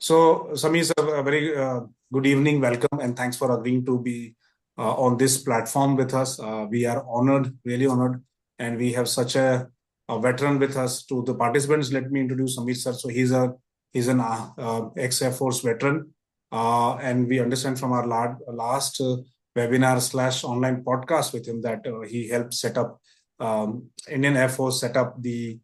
So, Samir, sir, a very good evening, welcome, and thanks for agreeing to be on this platform with us. We are honored, really honored, and we have such a veteran with us. To the participants, let me introduce Samir, sir. So he's an ex-Air Force veteran, and we understand from our last webinar / online podcast with him that he helped set up Indian Air Force set up the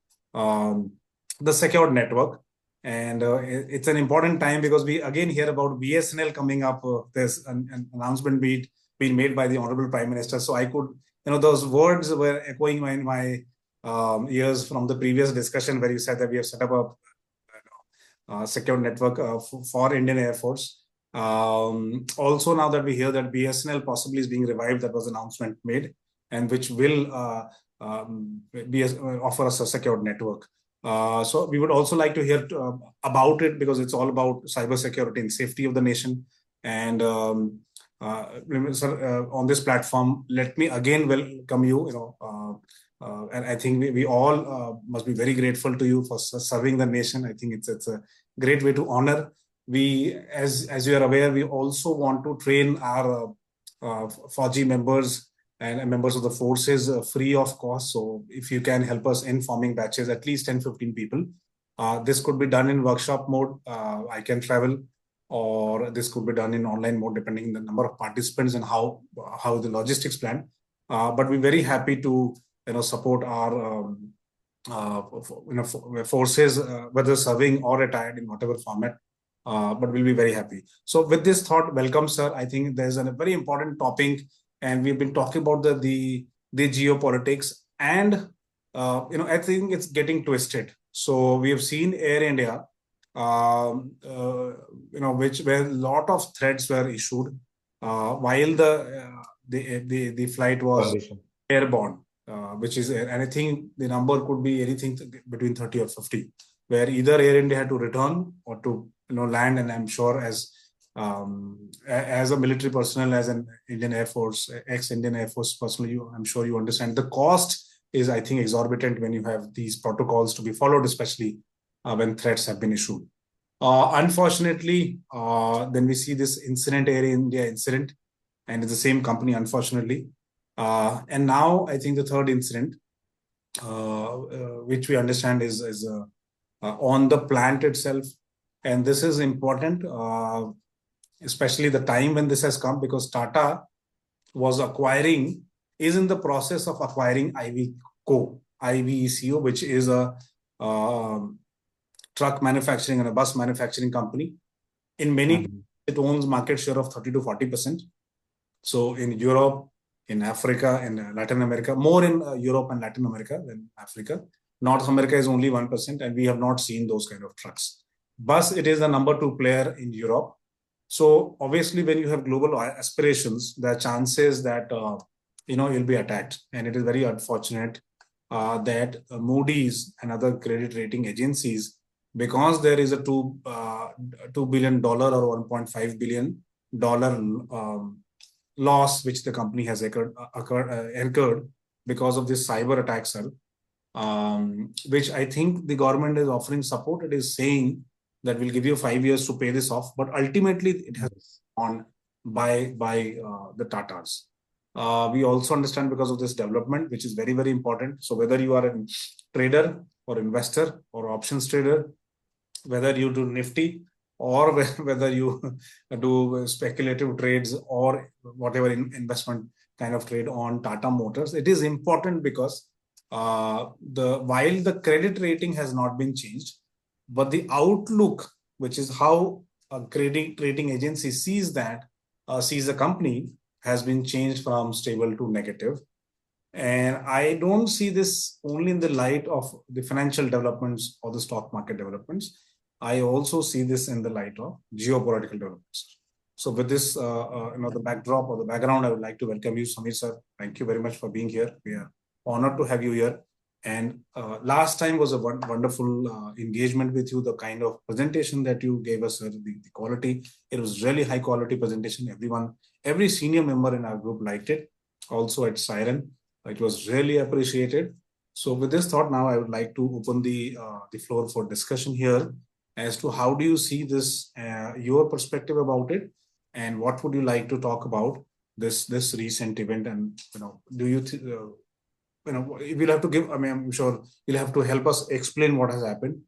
secured network. And it's an important time because we again hear about BSNL coming up. There's an announcement being made by the Honorable Prime Minister. So I could, those words were echoing in my ears from the previous discussion where you said that we have set up a secure network for Indian Air Force. Also, now that we hear that BSNL possibly is being revived, that was an announcement made, and which will offer us a secured network. So we would also like to hear about it because it's all about cybersecurity and safety of the nation. And sir, on this platform, let me again welcome you. And I think we all must be very grateful to you for serving the nation. I think it's a great way to honor. We, as you are aware, we also want to train our Fauji members and members of the forces free of cost. So if you can help us in forming batches, at least 10-15 people, this could be done in workshop mode. I can travel, or this could be done in online mode, depending on the number of participants and how the logistics plan. But we're very happy to support our forces, whether serving or retired in whatever format. But we'll be very happy. So with this thought, welcome, sir. I think there's a very important topic. And we've been talking about the geopolitics, and I think it's getting twisted. So we have seen Air India, where a lot of threats were issued while the flight was airborne, which is, and I think the number could be anything between 30 or 50, where either Air India had to return or to land, and I'm sure as a military personnel, as an Indian Air Force, ex-Indian Air Force personally, I'm sure you understand the cost is, I think, exorbitant when you have these protocols to be followed, especially when threats have been issued. Unfortunately, then we see this incident, Air India incident, and it's the same company, unfortunately. And now I think the third incident, which we understand is on the plant itself. And this is important, especially the time when this has come, because Tata is in the process of acquiring IVECO, which is a truck manufacturing and a bus manufacturing company. In many, it owns market share of 30 to 40%. So in Europe, in Africa, in Latin America, more in Europe and Latin America than Africa. North America is only 1%, and we have not seen those kind of trucks. Bus, it is the number 2 player in Europe. So obviously, when you have global aspirations, there are chances that you'll be attacked, and it is very unfortunate that Moody's and other credit rating agencies, because there is a $2 billion or $1.5 billion loss which the company has incurred because of this cyber attack, sir, which I think the government is offering support. It is saying that will give you 5 years to pay this off, but ultimately it has gone by the Tatas. We also understand because of this development, which is very, very important. So whether you are a trader or investor or options trader, whether you do Nifty or whether you do speculative trades or whatever investment kind of trade on Tata Motors, it is important because while the credit rating has not been changed, but the outlook, which is how a rating agency sees the company, has been changed from stable to negative. And I don't see this only in the light of the financial developments or the stock market developments. I also see this in the light of geopolitical developments. So with this, the backdrop or the background, I would like to welcome you, Samir sir. Thank you very much for being here. We are honored to have you here. And last time was a wonderful engagement with you, the kind of presentation that you gave us, the quality. It was really high quality presentation. Every senior member in our group liked it. Also at Siren, it was really appreciated. So with this thought, now I would like to open the floor for discussion here. as to how do you see this, your perspective about it, and what would you like to talk about this recent event, and do you we'll have to give. I mean, I'm sure you'll have to help us explain what has happened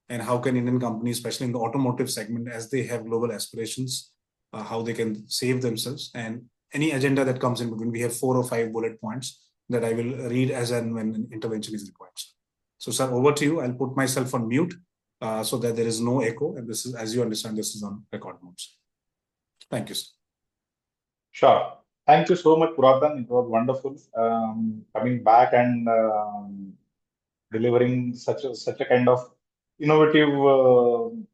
and how can Indian companies, especially in the automotive segment, as they have global aspirations, how they can save themselves, and any agenda that comes in between. We have 4 or 5 bullet points that I will read as and when an intervention is required. So, sir, over to you. I'll put myself on mute so that there is no echo. And this is, as you understand, this is on record mode. Thank you, sir. Sure. Thank you so much, Purathan. It was wonderful coming back and delivering such a kind of innovative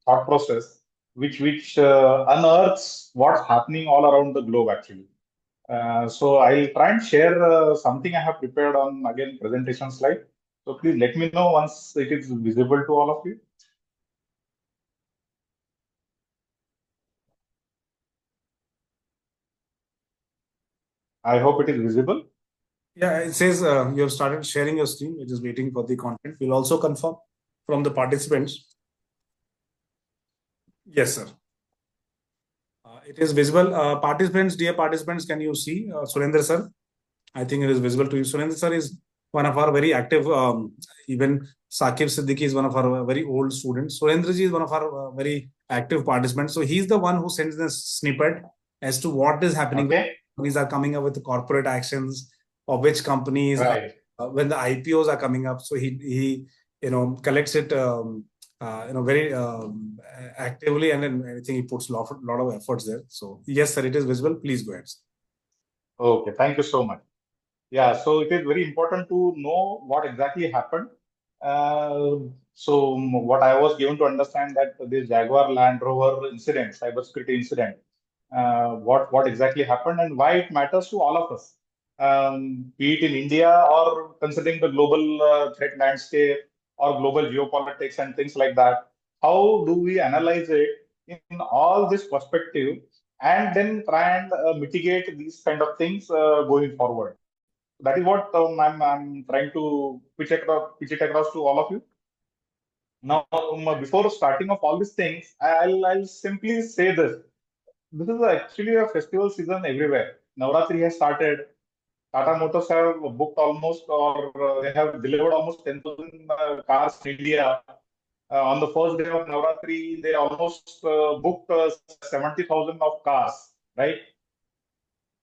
thought process, which unearths what's happening all around the globe actually. So I'll try and share something I have prepared on again presentation slide. So please let me know once it is visible to all of you. I hope it is visible. Yeah, it says you have started sharing your screen. It is waiting for the content. We'll also confirm from the participants. Yes, sir. It is visible. Participants, dear participants, can you see Surendra sir? I think it is visible to you. Surendra sir is one of our very active, even Sakib Siddiqui is one of our very old students. Surendra ji is one of our very active participants. So he's the one who sends the snippet as to what is happening. Okay. Companies are coming up with the corporate actions, or which companies, right. When the IPOs are coming up. So he collects it, very actively, and then I think he puts a lot of efforts there. So yes, sir, it is visible. Please go ahead, sir. Okay, thank you so much. Yeah, so it is very important to know what exactly happened. So what I was given to understand that this Jaguar Land Rover incident, cybersecurity incident, what exactly happened and why it matters to all of us, be it in India or considering the global threat landscape or global geopolitics and things like that. How do we analyze it in all this perspective and then try and mitigate these kind of things going forward? That is what I'm trying to pitch it across to all of you. Now, before starting of all these things, I'll simply say this. This is actually a festival season everywhere. Navratri has started. Tata Motors have booked almost, or they have delivered almost 10,000 cars in India. On the first day of Navratri, they almost booked 70,000 of cars, right?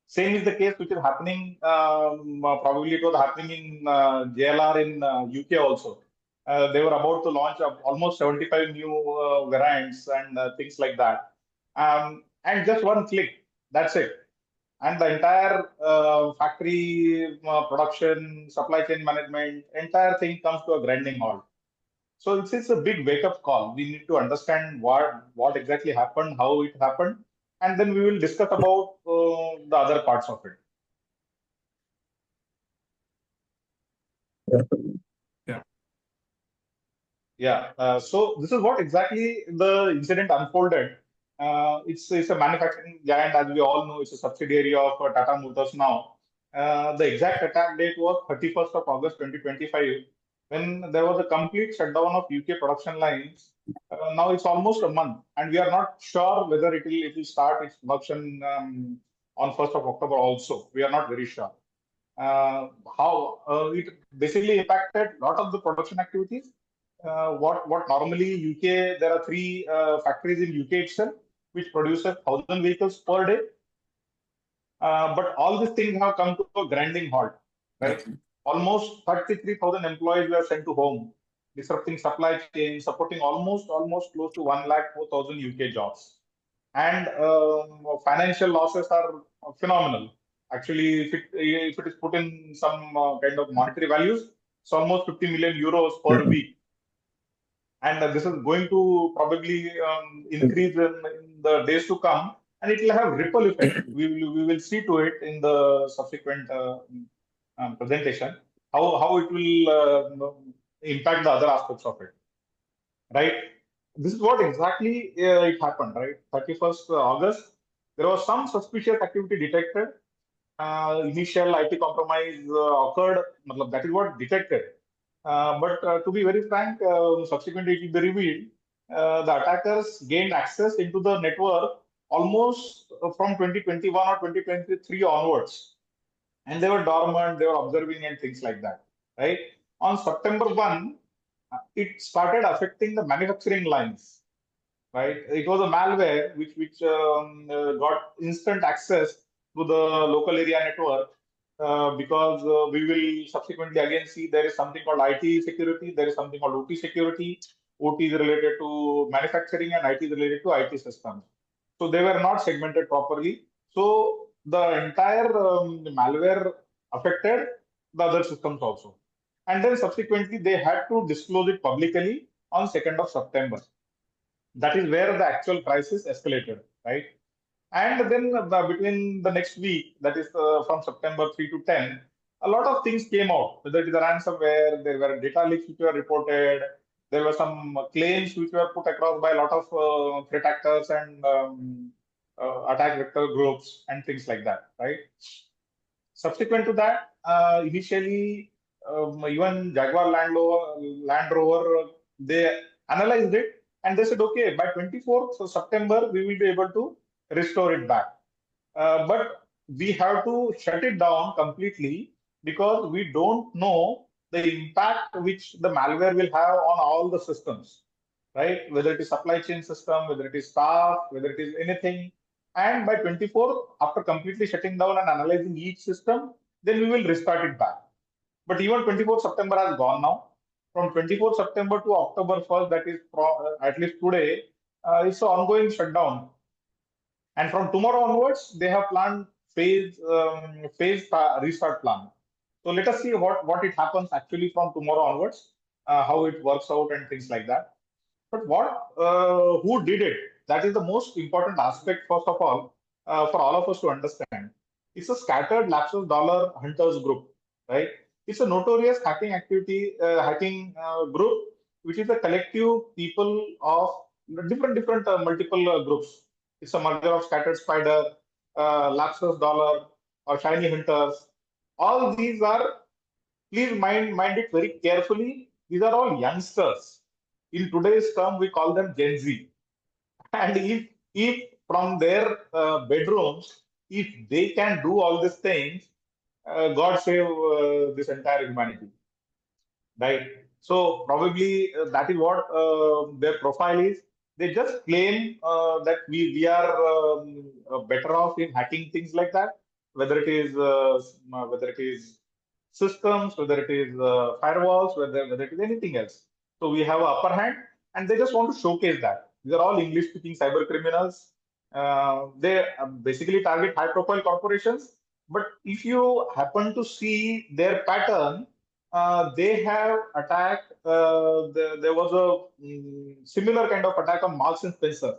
Same is the case which is happening, probably it was happening in JLR in UK also. They were about to launch almost 75 new variants and things like that. And just one click, that's it. And the entire factory production, supply chain management, entire thing comes to a grinding halt. So it's a big wake-up call. We need to understand what exactly happened, how it happened, and then we will discuss about the other parts of it. Yeah. Yeah. So this is what exactly the incident unfolded. It's a manufacturing giant, as we all know. It's a subsidiary of Tata Motors now. The exact attack date was 31st of August 2025, when there was a complete shutdown of UK production lines. Now it's almost a month, and we are not sure whether it will start its production on 1st of October also. We are not very sure. How it basically impacted a lot of the production activities. What normally UK, there are 3 factories in UK itself which produces 1,000 vehicles per day. But all these things have come to a grinding halt, right? Okay. Almost 33,000 employees were sent to home, disrupting supply chain, supporting almost close to 104,000 UK jobs. And financial losses are phenomenal. Actually, if it is put in some kind of monetary values, it's almost 50 million euros per week. And this is going to probably increase in the days to come, and it will have ripple effect. We will see to it in the subsequent presentation how it will impact the other aspects of it, right? This is what exactly it happened, right? 31st August, there was some suspicious activity detected. Initial IT compromise occurred. That is what detected. But to be very frank, subsequently it will be revealed the attackers gained access into the network almost from 2021 or 2023 onwards. And they were dormant, they were observing and things like that, right? On September 1, it started affecting the manufacturing lines, right? It was a malware which got instant access to the local area network because we will subsequently again see there is something called IT security, there is something called OT security. OT is related to manufacturing and IT is related to IT systems. So they were not segmented properly. So the entire malware affected the other systems also. And then subsequently they had to disclose it publicly on 2nd of September. That is where the actual crisis escalated, right? And then between the next week, that is from September 3 to 10, a lot of things came out. Whether it is a ransomware, there were data leaks which were reported, there were some claims which were put across by a lot of threat actors and attack vector groups and things like that, right? Subsequent to that, initially, even Jaguar Land Rover, they analyzed it and they said, okay, by 24th September, we will be able to restore it back. But we have to shut it down completely because we don't know the impact which the malware will have on all the systems, right? Whether it is supply chain system, whether it is staff, whether it is anything. And by 24th, after completely shutting down and analyzing each system, then we will restart it back. But even 24th September has gone now. From 24th September to October 1st, that is at least today, it's an ongoing shutdown. And from tomorrow onwards, they have planned phase restart plan. So let us see what it happens actually from tomorrow onwards, how it works out and things like that. But who did it? That is the most important aspect, first of all, for all of us to understand. It's a scattered lapsus dollar hunters group, right? It's a notorious hacking group, which is a collective people of different multiple groups. It's a merger of scattered spider, lapsus dollar, or shiny hunters. All these are, please mind it very carefully. These are all youngsters. In today's term, we call them Gen Z. And if from their bedrooms, if they can do all these things, God save this entire humanity, right? So probably that is what their profile is. They just claim that we are better off in hacking things like that, whether it is systems, whether it is firewalls, whether it is anything else. So we have an upper hand, and they just want to showcase that. These are all English-speaking cyber criminals. They basically target high-profile corporations. But if you happen to see their pattern, they have attacked. There was a similar kind of attack on Marks and Spencer.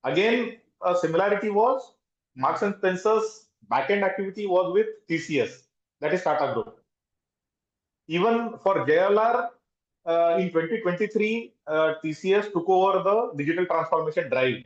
Again, a similarity was Marks and Spencer's backend activity was with TCS, that is Tata Group. Even for JLR, in 2023, TCS took over the digital transformation drive.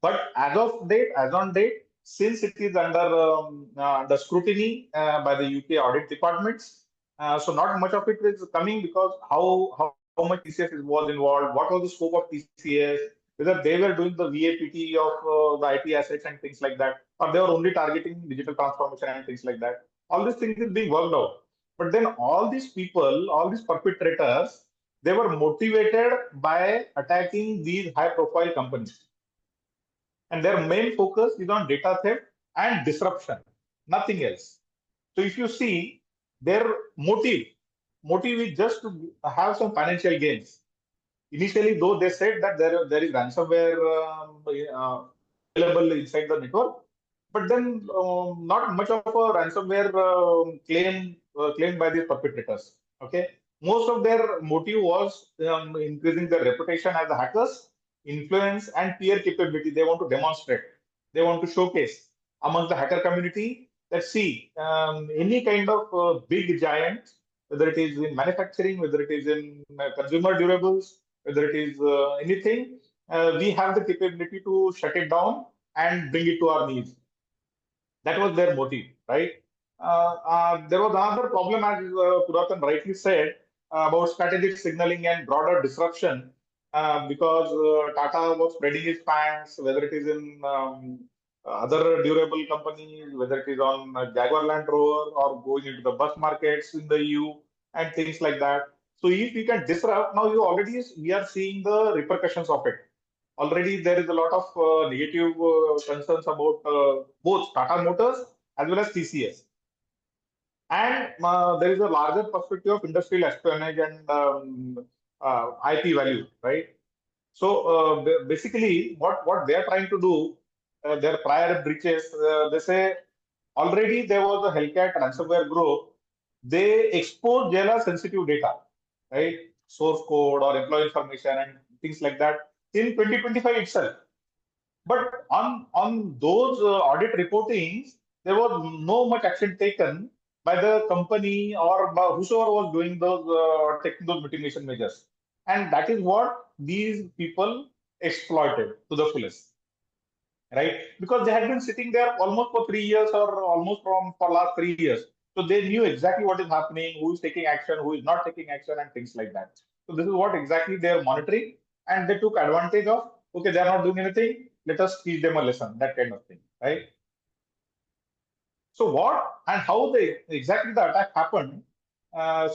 But as on date, since it is under scrutiny by the UK audit departments, so not much of it is coming because how much TCS was involved, what was the scope of TCS, whether they were doing the VAPT of the IT assets and things like that, or they were only targeting digital transformation and things like that. All these things is being worked out. But then all these people, all these perpetrators, they were motivated by attacking these high-profile companies. And their main focus is on data theft and disruption, nothing else. So if you see their motive is just to have some financial gains. Initially, though, they said that there is ransomware available inside the network, but then not much of a ransomware claimed by these perpetrators. Okay, most of their motive was increasing their reputation as the hackers, influence, and peer capability. They want to demonstrate. They want to showcase amongst the hacker community that see any kind of big giant, whether it is in manufacturing, whether it is in consumer durables, whether it is anything, we have the capability to shut it down and bring it to our knees. That was their motive, right? There was another problem, as Puratan rightly said, about strategic signaling and broader disruption. because Tata was spreading its fans, whether it is in other durable companies, whether it is on Jaguar Land Rover or going into the bus markets in the EU and things like that. So if we can disrupt, now we are seeing the repercussions of it. Already there is a lot of negative concerns about both Tata Motors as well as TCS. And there is a larger perspective of industrial espionage and IP value, right? So basically, what they are trying to do, their prior breaches, they say already there was a Hellcat ransomware group. They exposed JLR sensitive data, right? Source code or employee information and things like that in 2025 itself. But on those audit reportings, there was no much action taken by the company or by whosoever was doing those taking those mitigation measures, and that is what these people exploited to the fullest, right? Because they had been sitting there almost for 3 years or almost for last 3 years, so they knew exactly what is happening, who is taking action, who is not taking action, and things like that. So this is what exactly they are monitoring, and they took advantage of. Okay, they are not doing anything. Let us teach them a lesson. That kind of thing, right? So what and how they exactly the attack happened?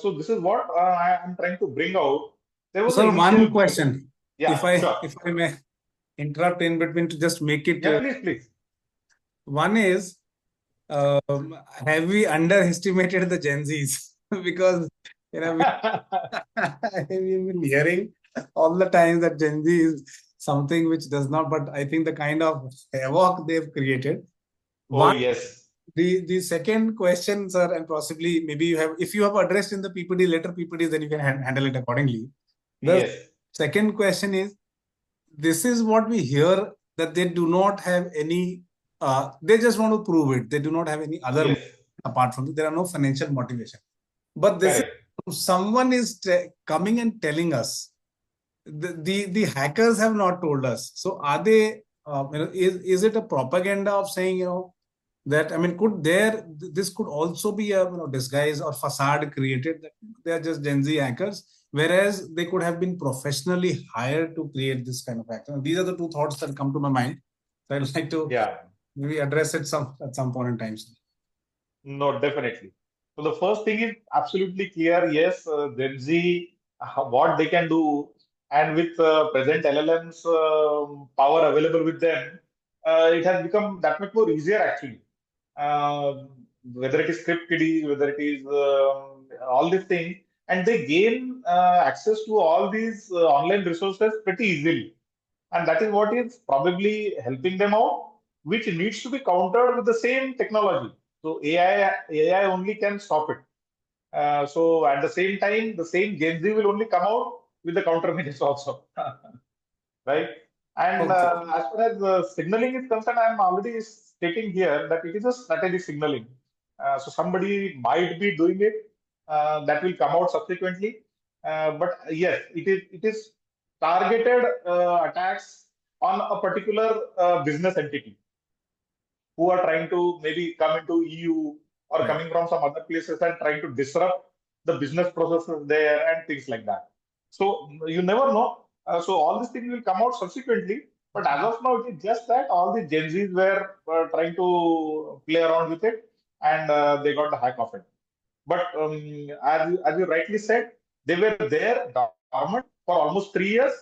So this is what I am trying to bring out. There was an Sir, initial one breach. question, Yeah, sure. if I may interrupt in between to just make it. Yeah, please. One is, have we underestimated the Gen Zs? Because we've been hearing all the time that Gen Z is something which does not, but I think the kind of havoc they've created. Oh, yes. The second question, sir, and possibly maybe if you have addressed in the PPD, later PPDs, then you can handle it accordingly. The second question is, this is what we hear, that they do not have any, they just want to prove it. They do not have any other apart from it. There are no financial motivation. But this is, someone is coming and telling us. The hackers have not told us. So are they, is it a propaganda of saying, that, I mean, this could also be a disguise or facade created that they are just Gen Z hackers, whereas they could have been professionally hired to create this kind of action. These are the two thoughts that come to my mind. So I'd like to maybe address it at some point in time. No, definitely. So the first thing is absolutely clear. Yes, Gen Z, what they can do, and with present LLMs power available with them, it has become that much more easier actually. Whether it is script kiddies, whether it is all these things, and they gain access to all these online resources pretty easily, and that is what is probably helping them out, which needs to be countered with the same technology. So AI only can stop it. So at the same time, the same Gen Z will only come out with the countermeasures also, right? And as far as signaling is concerned, I am already stating here that it is a strategic signaling. So somebody might be doing it. That will come out subsequently. But yes, it is targeted attacks on a particular business entity who are trying to maybe come into EU or coming from some other places and trying to disrupt the business processes there and things like that. So you never know. So all these things will come out subsequently. But as of now, it is just that all the Gen Zs were trying to play around with it, and they got the hack of it. But as you rightly said, they were there dormant for almost 3 years.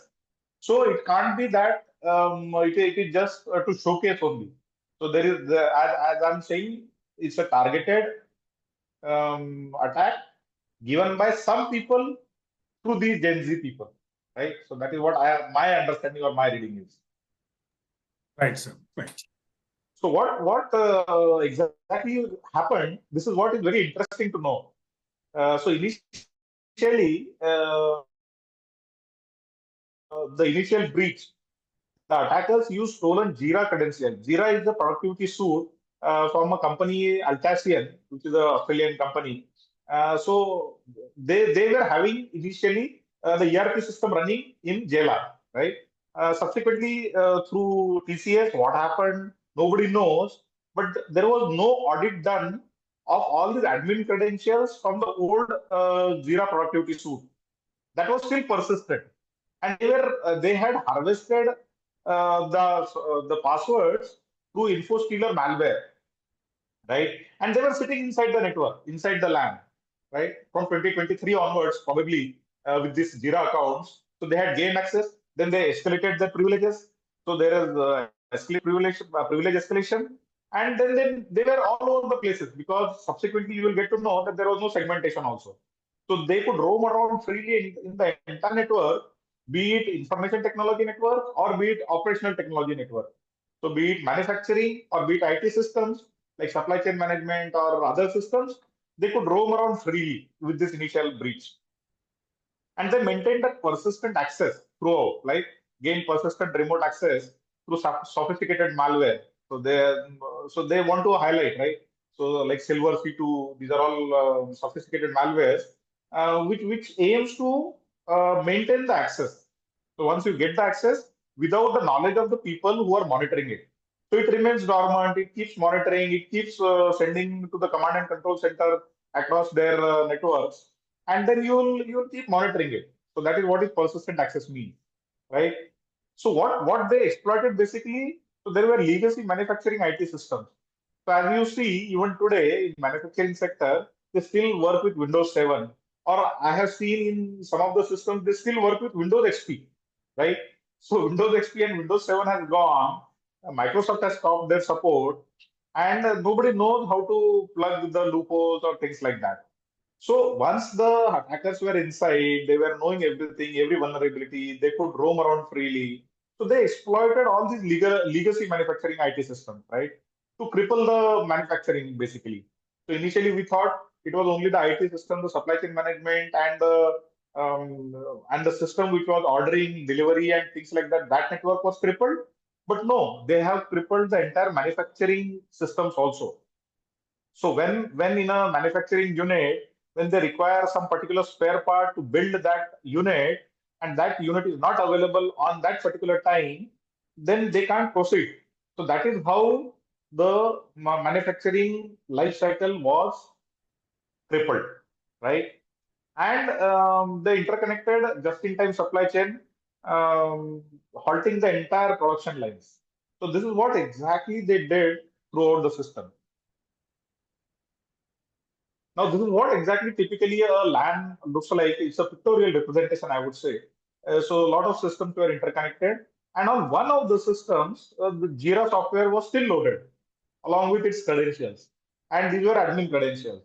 So it can't be that it is just to showcase only. So there is, as I'm saying, it's a targeted attack given by some people to these Gen Z people, right? So that is what my understanding or my reading is. Right, sir. Right. So what exactly happened? This is what is very interesting to know. So initially, the initial breach, the attackers used stolen Jira credentials. Jira is the productivity suite from a company, Altacian, which is an Australian company. So they were having initially the ERP system running in JLR, right? Subsequently, through TCS, what happened, nobody knows. But there was no audit done of all these admin credentials from the old Jira productivity suite. That was still persistent. and they had harvested the passwords through InfoStealer malware, right? And they were sitting inside the network, inside the LAN, right? From 2023 onwards, probably with these Jira accounts. So they had gained access, then they escalated their privileges. So there is privilege escalation. And then they were all over the places, because subsequently you will get to know that there was no segmentation also. So they could roam around freely in the entire network, be it information technology network or be it operational technology network. So be it manufacturing or be it IT systems like supply chain management or other systems, they could roam around freely with this initial breach. And they maintained that persistent access throughout, like gain persistent remote access through sophisticated malware. So they want to highlight, right? So like Silver C2, these are all sophisticated malwares, which aims to maintain the access. So once you get the access, without the knowledge of the people who are monitoring it, so it remains dormant. It keeps monitoring. It keeps sending to the command and control center across their networks, and then you'll keep monitoring it. So that is what is persistent access means, right? So what they exploited basically, so there were legacy manufacturing IT systems. So as you see, even today in manufacturing sector, they still work with Windows 7. Or I have seen in some of the systems, they still work with Windows XP, right? So Windows XP and Windows 7 has gone. Microsoft has stopped their support, and nobody knows how to plug the loopholes or things like that. So once the hackers were inside, they were knowing everything, every vulnerability, they could roam around freely. So they exploited all these legacy manufacturing IT systems, right? To cripple the manufacturing basically. So initially we thought it was only the IT system, the supply chain management and the system which was ordering, delivery and things like that, that network was crippled. But no, they have crippled the entire manufacturing systems also. So when in a manufacturing unit, when they require some particular spare part to build that unit, and that unit is not available on that particular time, then they can't proceed. So that is how the manufacturing life cycle was crippled, right? And the interconnected just-in-time supply chain, halting the entire production lines. So this is what exactly they did throughout the system. Now, this is what exactly typically a LAN looks like. It's a pictorial representation, I would say. So a lot of systems were interconnected. And on one of the systems, the Jira software was still loaded along with its credentials. And these were admin credentials.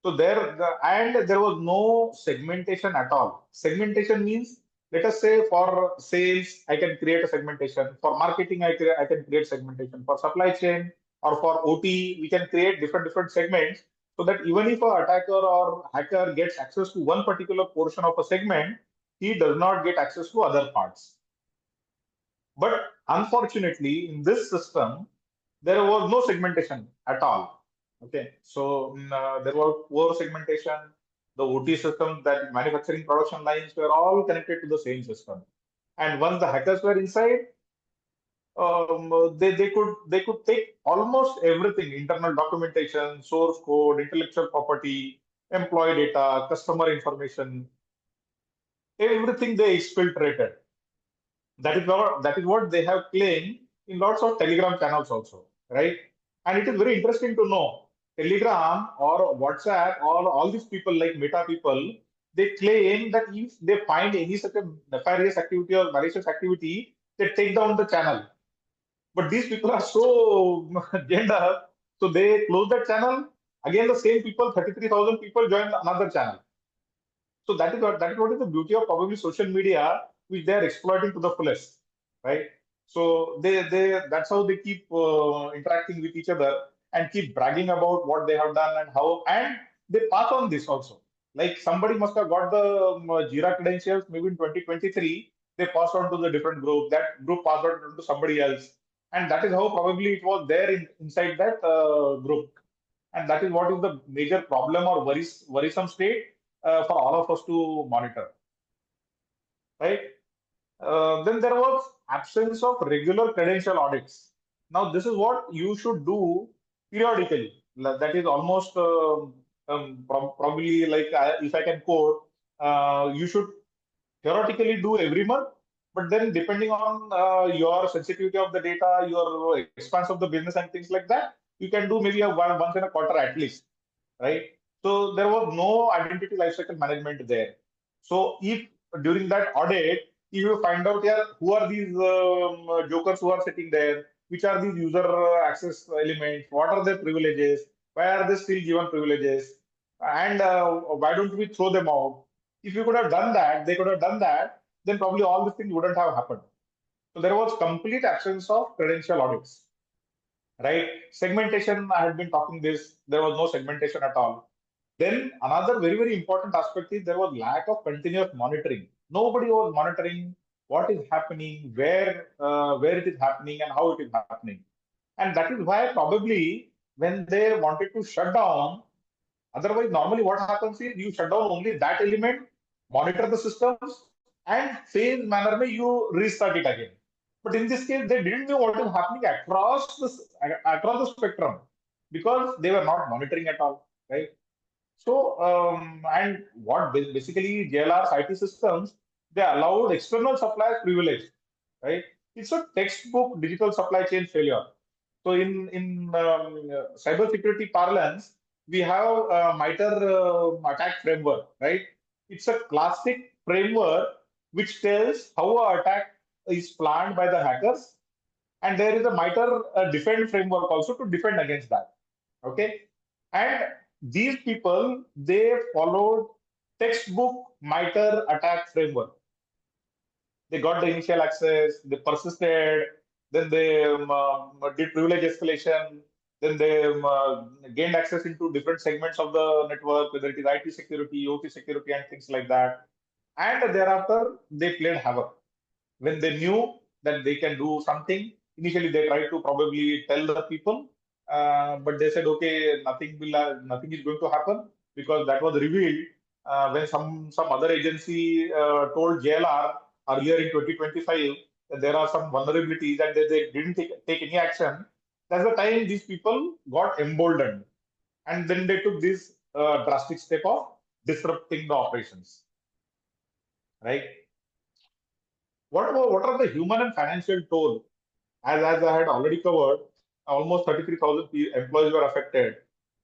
So there was no segmentation at all. Segmentation means, let us say for sales, I can create a segmentation. For marketing, I can create segmentation. For supply chain or for OT, we can create different segments, so that even if an attacker or hacker gets access to one particular portion of a segment, he does not get access to other parts. But unfortunately, in this system, there was no segmentation at all. Okay, so there was poor segmentation. The OT systems, that manufacturing production lines, were all connected to the same system. And once the hackers were inside, they could take almost everything: internal documentation, source code, intellectual property, employee data, customer information, everything they exfiltrated. That is what they have claimed in lots of Telegram channels also, right? And it is very interesting to know Telegram or WhatsApp or all these people like Meta people, they claim that if they find any such a nefarious activity or malicious activity, they take down the channel. But these people are so genned up, so they close that channel. Again, the same people, 33,000 people join another channel. So that is what is the beauty of probably social media, which they are exploiting to the fullest, right? So they that's how they keep interacting with each other and keep bragging about what they have done and how, and they pass on this also. Like somebody must have got the Jira credentials maybe in 2023. They passed on to the different group. That group passed on to somebody else, and that is how probably it was there inside that group. And that is what is the major problem or worrisome state for all of us to monitor, right? Then there was absence of regular credential audits. Now, this is what you should do periodically. That is almost probably like if I can quote, you should theoretically do every month, but then depending on your sensitivity of the data, your expanse of the business and things like that, you can do maybe once in a quarter at least, right? So there was no identity lifecycle management there. So if during that audit, if you find out, yeah, who are these jokers who are sitting there, which are these user access elements, what are their privileges, why are they still given privileges, and why don't we throw them out? If you could have done that, they could have done that, then probably all these things wouldn't have happened. So there was complete absence of credential audits, right? Segmentation, I had been talking this, there was no segmentation at all. Then another very, very important aspect is there was lack of continuous monitoring. Nobody was monitoring what is happening, where it is happening, and how it is happening. And that is why probably when they wanted to shut down, otherwise, normally what happens is you shut down only that element, monitor the systems, and phase manner may you restart it again. But in this case, they didn't know what is happening across the spectrum because they were not monitoring at all, right? So, and what basically JLR's IT systems, they allowed external suppliers privilege, right? It's a textbook digital supply chain failure. So in cybersecurity parlance, we have a MITRE attack framework, right? It's a classic framework which tells how an attack is planned by the hackers, and there is a MITRE defend framework also to defend against that. Okay, and these people, they followed textbook MITRE attack framework. They got the initial access, they persisted, then they did privilege escalation, then they gained access into different segments of the network, whether it is IT security, OT security, and things like that. And thereafter, they played havoc. When they knew that they can do something, initially they tried to probably tell the people, but they said, okay, nothing is going to happen because that was revealed when some other agency told JLR earlier in 2025 that there are some vulnerabilities and they didn't take any action. That's the time these people got emboldened, and then they took this drastic step of disrupting the operations, right? What are the human and financial toll? As I had already covered, almost 33,000 employees were affected.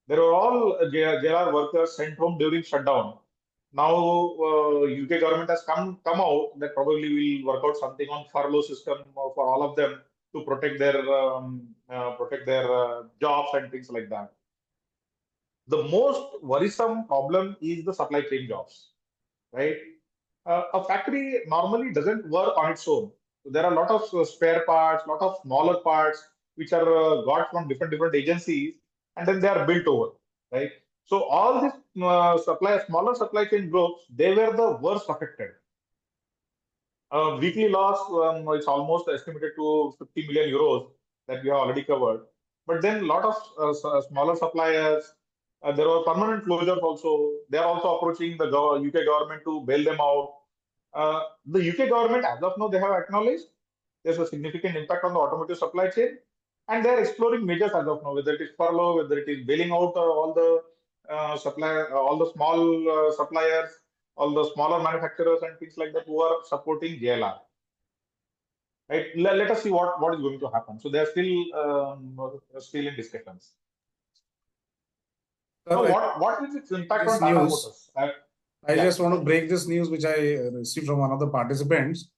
They were all JLR workers sent home during shutdown. Now, UK government has come out that probably will work out something on furlough system for all of them to protect their jobs and things like that. The most worrisome problem is the supply chain jobs, right? A factory normally doesn't work on its own. So there are a lot of spare parts, lot of smaller parts which are got from different agencies, and then they are built over, right? So all these smaller supply chain groups, they were the worst affected. Weekly loss, it's almost estimated to 50 million euros that we have already covered. But then a lot of smaller suppliers, there were permanent closures also. They are also approaching the UK government to bail them out. The UK government, as of now, they have acknowledged there's a significant impact on the automotive supply chain, and they're exploring measures as of now, whether it is furlough, whether it is bailing out all the all the small suppliers, all the smaller manufacturers and things like that who are supporting JLR. Right? Let us see what is going to happen. So they are still in discussions. So what is its impact on Tata Motors? I just want to break this news which I received from one of the participants.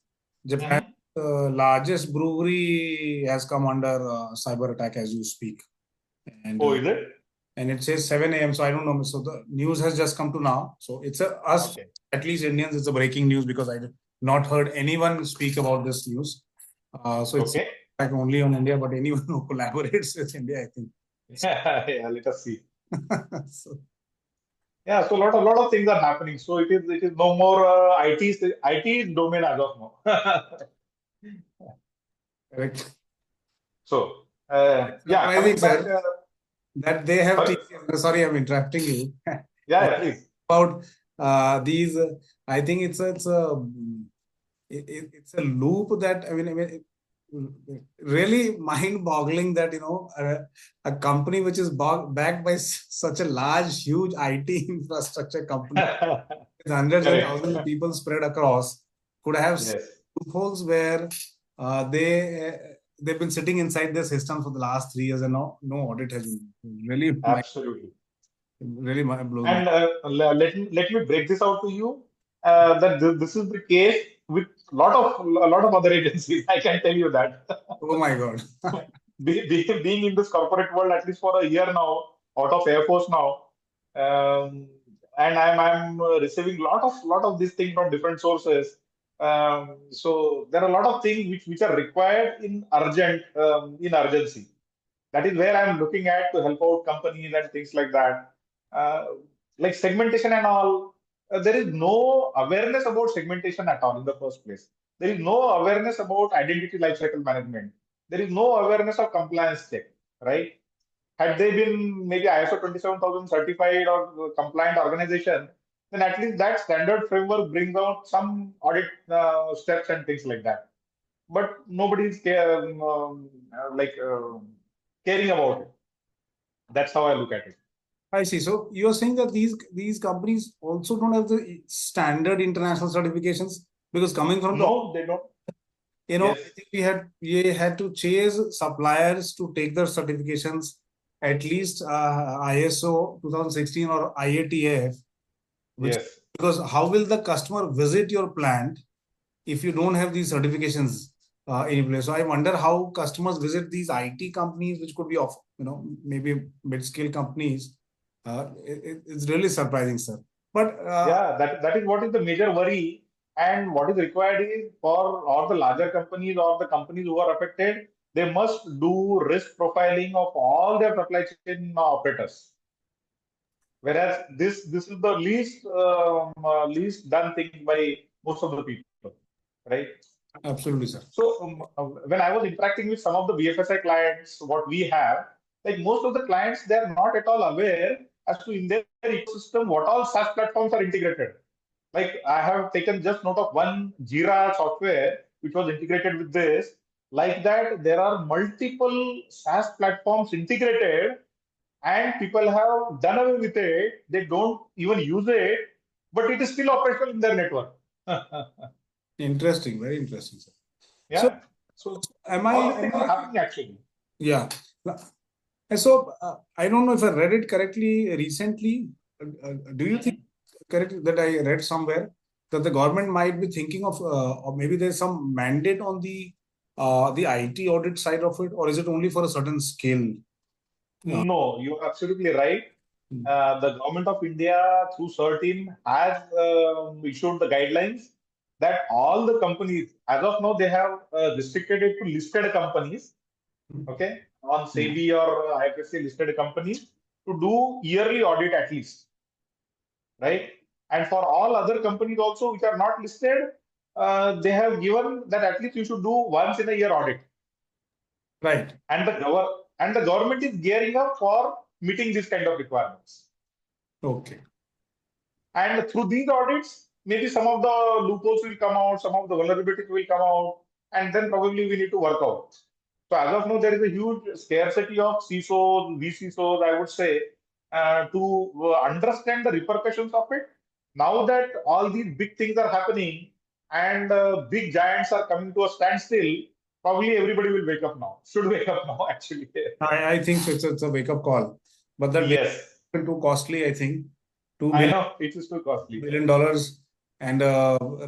Japan's largest brewery has come under cyber attack as you speak. And, is it? And it says 7 a.m. So I don't know. So the news has just come to now. So it's us, at least Indians, it's a breaking news because I did not heard anyone speak about this news. So it's like only on India, but anyone who collaborates with India, I think. Yeah, let us see. So a lot of things are happening. So it is no more IT domain as of now. Correct. So coming back, that they have. Sorry, I'm interrupting you. Yeah, please. About these, I think it's a loop that I mean, really mind-boggling that a company which is backed by such a large, huge IT infrastructure company with hundreds and thousands of people spread across, could have Yes. loopholes where they've been sitting inside their system for the last 3 years and no audit has been really Absolutely. really blows And my. let me break this out to you. That this is the case with a lot of other agencies. I can tell you that. Oh my God. Being in this corporate world at least for a year now, out of Air Force now, and I'm receiving lot of these things from different sources. So there are a lot of things which are required in urgency. That is where I'm looking at to help out companies and things like that. Uh, like segmentation and all, there is no awareness about segmentation at all in the first place. There is no awareness about identity lifecycle management. There is no awareness of compliance check, right? Had they been maybe ISO 27000 certified or compliant organization, then at least that standard framework brings out some audit steps and things like that. But nobody is caring about it. That's how I look at it. I see. So you're saying that these companies also don't have the standard international certifications, because coming from the, No, they don't. I Yes, think we had to chase suppliers to take their certifications, at least ISO 2016 or IATF, which, yes, because how will the customer visit your plant if you don't have these certifications in place? So I wonder how customers visit these IT companies, which could be of maybe mid-scale companies. It's really surprising, sir. But yeah. That is what is the major worry, and what is required is for all the larger companies or the companies who are affected, they must do risk profiling of all their supply chain operators. Whereas this is the least done thing by most of the people, right? absolutely, sir. So when I was interacting with some of the BFSI clients, what we have, like most of the clients, they are not at all aware as to in their ecosystem what all SaaS platforms are integrated. Like I have taken just note of one Jira software which was integrated with this. Like that, there are multiple SaaS platforms integrated, and people have done away with it. They don't even use it, but it is still operational in their network. Interesting, very interesting, sir. So Yeah. So am all these I? things are happening actually. Yeah. And so I don't know if I read it correctly recently. Do you think correctly that I read somewhere that the government might be thinking of, or maybe there's some mandate on the IT audit side of it, or is it only for a certain scale? No, you're absolutely right. Mm. The government of India, through CERT-In, has issued the guidelines that all the companies, as of now, they have restricted it to listed companies, okay, on SEBI or IFSC listed companies, to do yearly audit at least, right? And for all other companies also which are not listed, they have given that at least you should do once in a year audit. Right. And the government is gearing up for meeting these kind of requirements. Okay. And through these audits, maybe some of the loopholes will come out, some of the vulnerabilities will come out, and then probably we need to work out. So as of now, there is a huge scarcity of CISOs, VCISOs, I would say, to understand the repercussions of it. Now that all these big things are happening and big giants are coming to a standstill, probably everybody will wake up now. Should wake up now, actually. I think so. It's a wake-up call, but that Yes, is too costly, I think. $2 I know it is too costly. billion and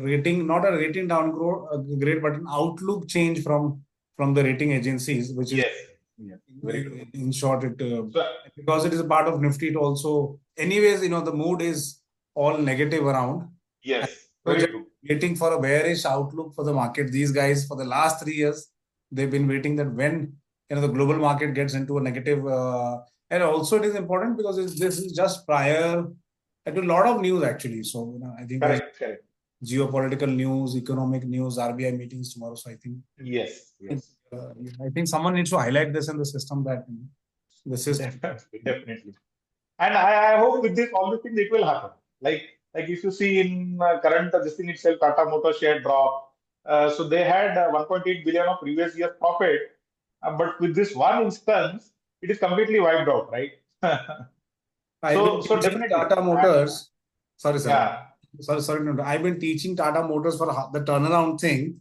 rating, not a rating downgrade, but an outlook change from the rating agencies, which is, Yes, yes, very true. in short, it So, because it is a part of Nifty. It also, anyways, the mood is all negative around. And yes, so very just true. waiting for a bearish outlook for the market. These guys, for the last 3 years, they've been waiting that when the global market gets into a negative. And also, it is important because this is just prior to a lot of news actually. So I think there's Correct, correct. geopolitical news, economic news, RBI meetings tomorrow. So I think Yes, yes. I think someone needs to highlight this in the system that this is. Definitely, definitely. And I hope with this, all these things, it will happen. Like if you see in current this thing itself, Tata Motors share drop. So they had 1.8 billion of previous year's profit, but with this one instance, it is completely wiped out, right? I So will so mention definitely, Tata Motors. Sorry, sir. yeah. sorry, no, I've been teaching Tata Motors for the turnaround thing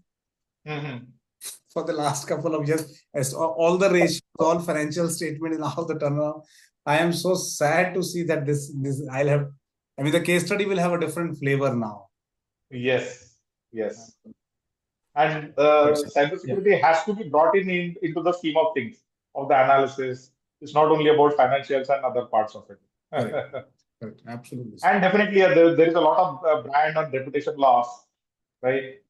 for the last couple of years. As all the ratios, all financial statement in all the turnaround. I am so sad to see that this I'll have. I mean, the case study will have a different flavor now. Yes, yes. And Yeah. cybersecurity has to be brought into the scheme of things, of the analysis. It's not only about financials and other parts of it. Correct. Correct. Absolutely. And definitely, there is a lot of brand and reputation loss, right?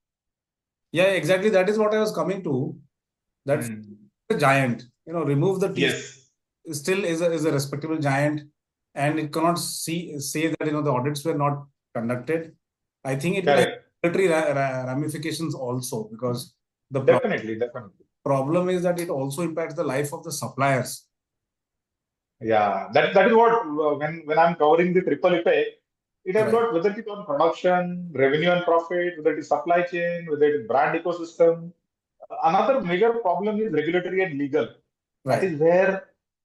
Yeah, exactly. That is what I was coming to. That a giant, remove the T. Yes. Still is a respectable giant, and it cannot say that the audits were not conducted. I think it will have military ramifications also, because the definitely problem is that it also impacts the life of the suppliers. Yeah, that is what when I'm covering the triple effect, it has got whether it is on production, revenue and profit, whether it is supply chain, whether it is brand ecosystem. Another major problem is regulatory and legal. That is where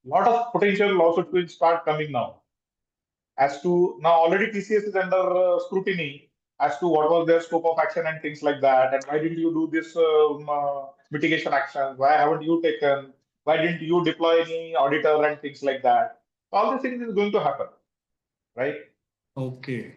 a lot of potential lawsuits will start coming now. As to now, already TCS is under scrutiny as to what was their scope of action and things like that, and why didn't you do this mitigation action? Why haven't you taken? Why didn't you deploy any auditor and things like that? All these things is going to happen, right? Okay.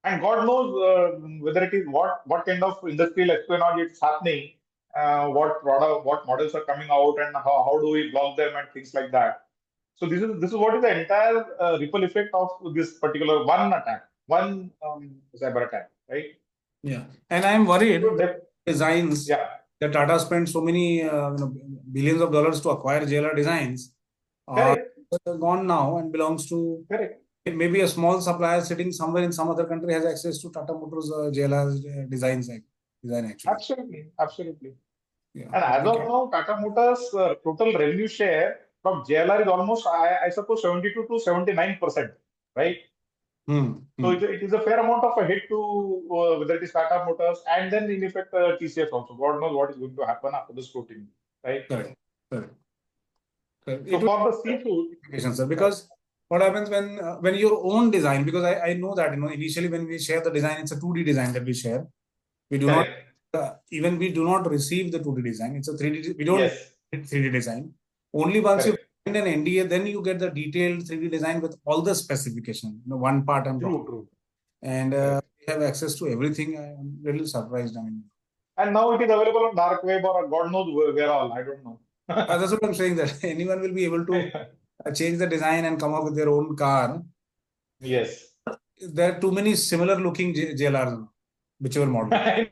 And God knows whether it is what kind of industrial espionage is happening, what product, what models are coming out, and how do we block them and things like that. So this is what is the entire ripple effect of this particular one attack, one cyber attack, right? Yeah, and I'm worried that designs. Yeah. That Tata spent so many billions of dollars to acquire JLR designs are gone now and belongs to maybe a small supplier sitting somewhere in some other country has access to Tata Motors JLR design actually. Absolutely. Yeah. And as of now, Tata Motors total revenue share from JLR is almost, I suppose, 72 to 79%, right? So it is a fair amount of a hit to whether it is Tata Motors and then in effect TCS also. God knows what is going to happen after the scrutiny, right? Correct. So for the seafood, sir, because what happens when your own design, because I know that initially when we share the design, it's a 2D design that we share. We do not even we do not receive the 2D design. It's a 3D. We don't 3D design. Only once you find an NDA, then you get the detailed 3D design with all the specification. One part I'm talking. True. And we have access to everything. I'm a little surprised. And now it is available on dark web or God knows where all. I don't know. That's what I'm saying, that anyone will be able to change the design and come up with their own car. Yes. There are too many similar looking JLRs, whichever model.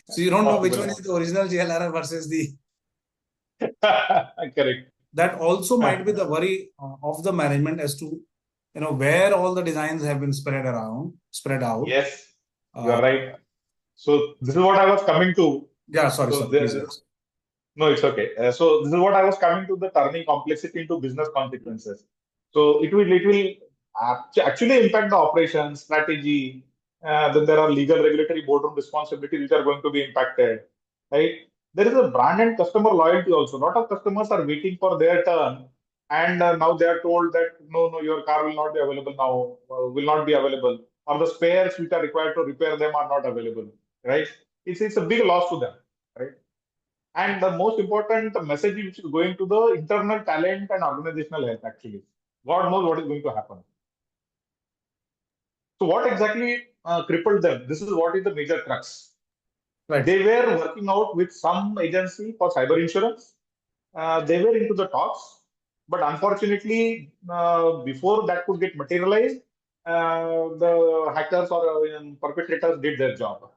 So you don't know which one is the original JLR versus the. Correct. That also might be the worry of the management as to where all the designs have been spread out. Yes, you are right. So this is what I was coming to. Yeah, sorry. No, it's okay. So this is what I was coming to, the turning complexity into business consequences. So it will actually impact the operations, strategy. Then there are legal, regulatory, boardroom responsibilities which are going to be impacted, right? There is a brand and customer loyalty also. A lot of customers are waiting for their turn, and now they are told that no, your car will not be available now, will not be available, or the spares which are required to repair them are not available, right? It's a big loss to them, right? And the most important message which is going to the internal talent and organizational health, actually. God knows what is going to happen. So what exactly crippled them? This is what is the major crux. Right. They were working out with some agency for cyber insurance. They were into the talks, but unfortunately, before that could get materialized, the hackers or perpetrators did their job.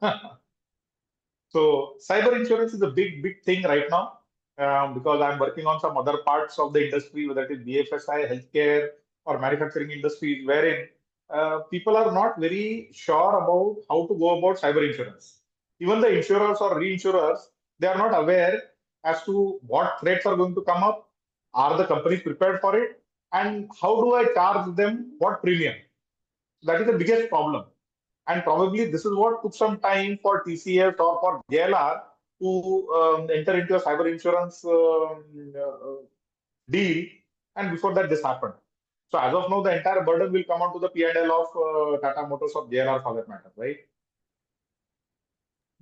So cyber insurance is a big thing right now, because I'm working on some other parts of the industry, whether it is BFSI, healthcare, or manufacturing industries, wherein people are not very sure about how to go about cyber insurance. Even the insurers or reinsurers, they are not aware as to what threats are going to come up. Are the companies prepared for it? And how do I charge them what premium? That is the biggest problem. And probably this is what took some time for TCS or for JLR to enter into a cyber insurance deal. And before that, this happened. So as of now, the entire burden will come onto the P&L of Tata Motors or JLR for that matter, right?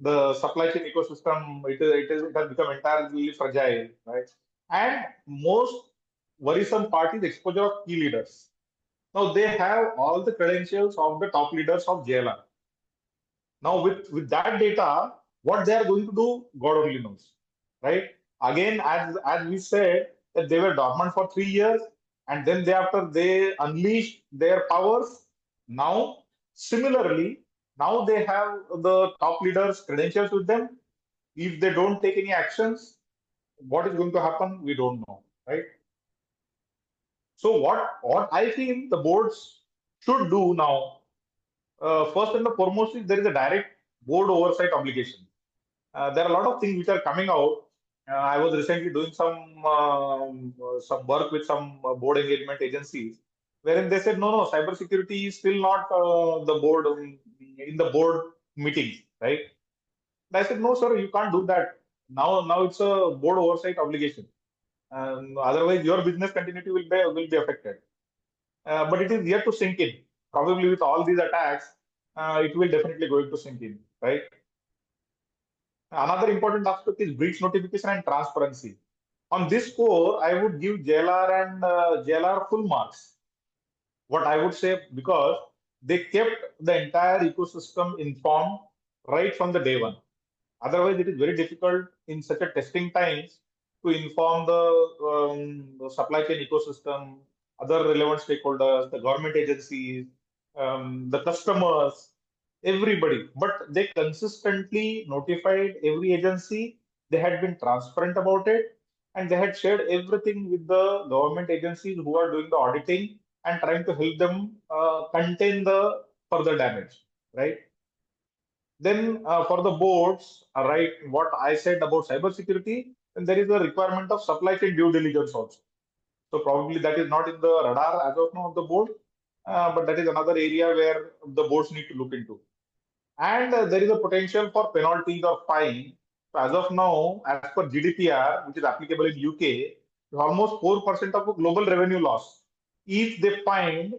The supply chain ecosystem, it has become entirely fragile, right? And most worrisome part is exposure of key leaders. Now they have all the credentials of the top leaders of JLR. Now with that data, what they are going to do, God only knows, right? Again, as we said, that they were dormant for 3 years, and then after they unleashed their powers. Now, similarly, now they have the top leaders' credentials with them. If they don't take any actions, what is going to happen? We don't know, right? So what I feel the boards should do now, first and the foremost is there is a direct board oversight obligation. There are a lot of things which are coming out. I was recently doing some work with some board engagement agencies, wherein they said no, cybersecurity is still not the board in the board meetings, right? And I said no, sir, you can't do that. Now it's a board oversight obligation. Otherwise, your business continuity will be affected. But it is yet to sink in. Probably with all these attacks, it will definitely going to sink in, right? Another important aspect is breach notification and transparency. On this score, I would give JLR and JLR full marks. What I would say, because they kept the entire ecosystem informed right from the day one. Otherwise, it is very difficult in such a testing times to inform the supply chain ecosystem, other relevant stakeholders, the government agencies, the customers, everybody. But they consistently notified every agency. They had been transparent about it, and they had shared everything with the government agencies who are doing the auditing and trying to help them contain the further damage, right? Then for the boards, right, what I said about cybersecurity, then there is a requirement of supply chain due diligence also. So probably that is not in the radar as of now of the board, but that is another area where the boards need to look into. And there is a potential for penalties or fine. So as of now, as per GDPR, which is applicable in UK, almost 4% of the global revenue loss if they find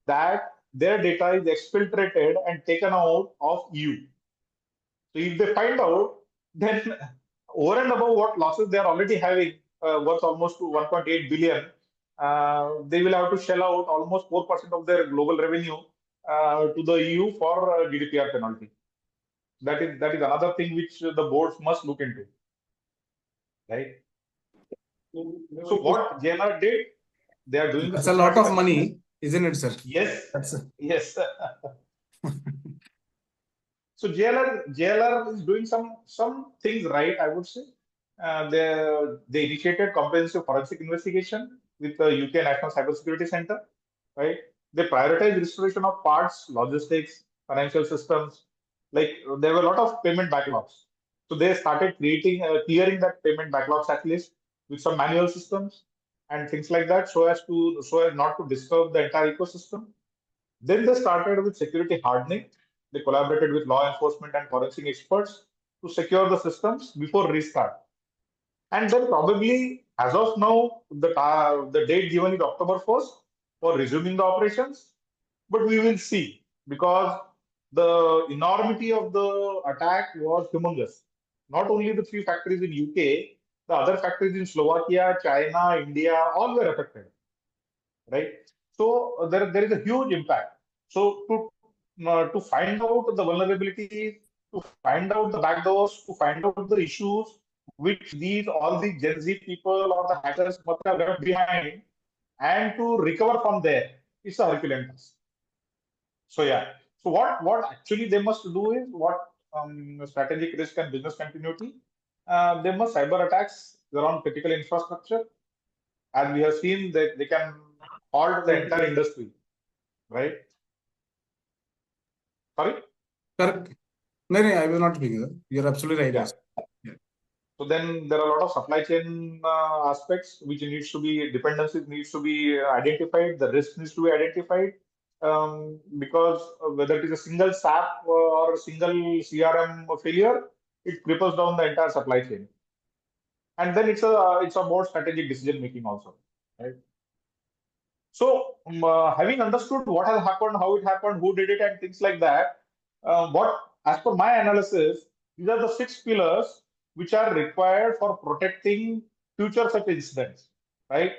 that their data is exfiltrated and taken out of EU. So if they find out, then over and above what losses they are already having, worth almost to 1.8 billion, they will have to shell out almost 4% of their global revenue to the EU for GDPR penalty. That is another thing which the boards must look into, right? So what JLR did, they are doing the That's a lot systematic of money, isn't it, sir? Yes, That's yes. So JLR is doing some things right, I would say. They initiated comprehensive forensic investigation with the UK National Cybersecurity Center, right? They prioritize restoration of parts, logistics, financial systems. Like there were a lot of payment backlogs, so they started clearing that payment backlog checklist with some manual systems and things like that, so as not to disturb the entire ecosystem. Then they started with security hardening. They collaborated with law enforcement and forensic experts to secure the systems before restart. And then probably, as of now, the date given is October 1st for resuming the operations. But we will see, because the enormity of the attack was humongous. Not only the 3 factories in UK, the other factories in Slovakia, China, India, all were affected, right? So there is a huge impact. So to find out the vulnerabilities, to find out the backdoors, to find out the issues which all these Gen Z people or the hackers must have left behind, and to recover from there, it's a Herculean task. So yeah. So what actually they must do is what strategic risk and business continuity. They must cyber attacks around critical infrastructure, as we have seen that they can halt the entire industry, right? Sorry? correct. No, I will not speak. You're absolutely right. Yeah. Yeah. So then there are a lot of supply chain aspects which dependencies needs to be identified, the risk needs to be identified, because whether it is a single SAP or a single CRM failure, it cripples down the entire supply chain. And then it's a more strategic decision making also, right? So, having understood what has happened, how it happened, who did it, and things like that, as per my analysis, these are the 6 pillars which are required for protecting future such incidents, right?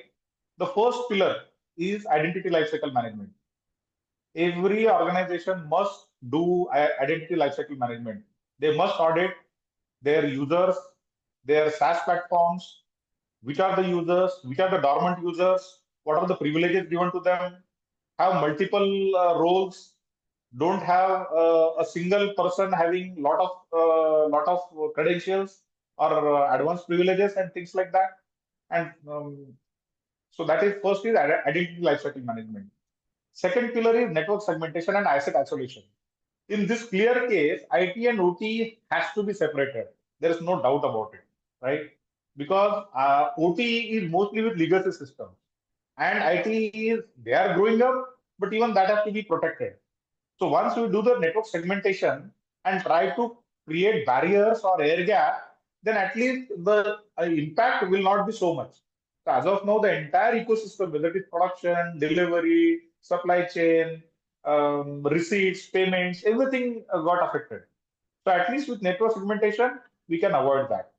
The first pillar is identity lifecycle management. Every organization must do identity lifecycle management. They must audit their users, their SaaS platforms, which are the users, which are the dormant users, what are the privileges given to them, have multiple roles, don't have a single person having lot of credentials or advanced privileges and things like that. And so that is first is identity lifecycle management. Second pillar is network segmentation and asset isolation. In this clear case, IT and OT has to be separated. There is no doubt about it, right? Because OT is mostly with legacy systems, and IT is they are growing up, but even that has to be protected. So once we do the network segmentation and try to create barriers or air gap, then at least the impact will not be so much. So as of now, the entire ecosystem, whether it is production, delivery, supply chain, receipts, payments, everything got affected. So at least with network segmentation, we can avoid that.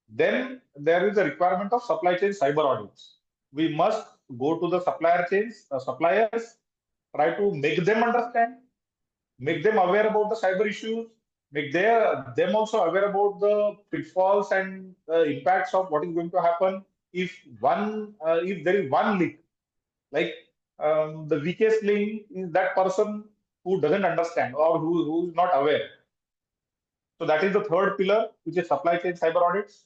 Then there is a requirement of supply chain cyber audits. We must go to the supplier chains, suppliers, try to make them understand, make them aware about the cyber issues, make them also aware about the pitfalls and impacts of what is going to happen if there is one leak. Like the weakest link is that person who doesn't understand or who is not aware. So that is the third pillar, which is supply chain cyber audits.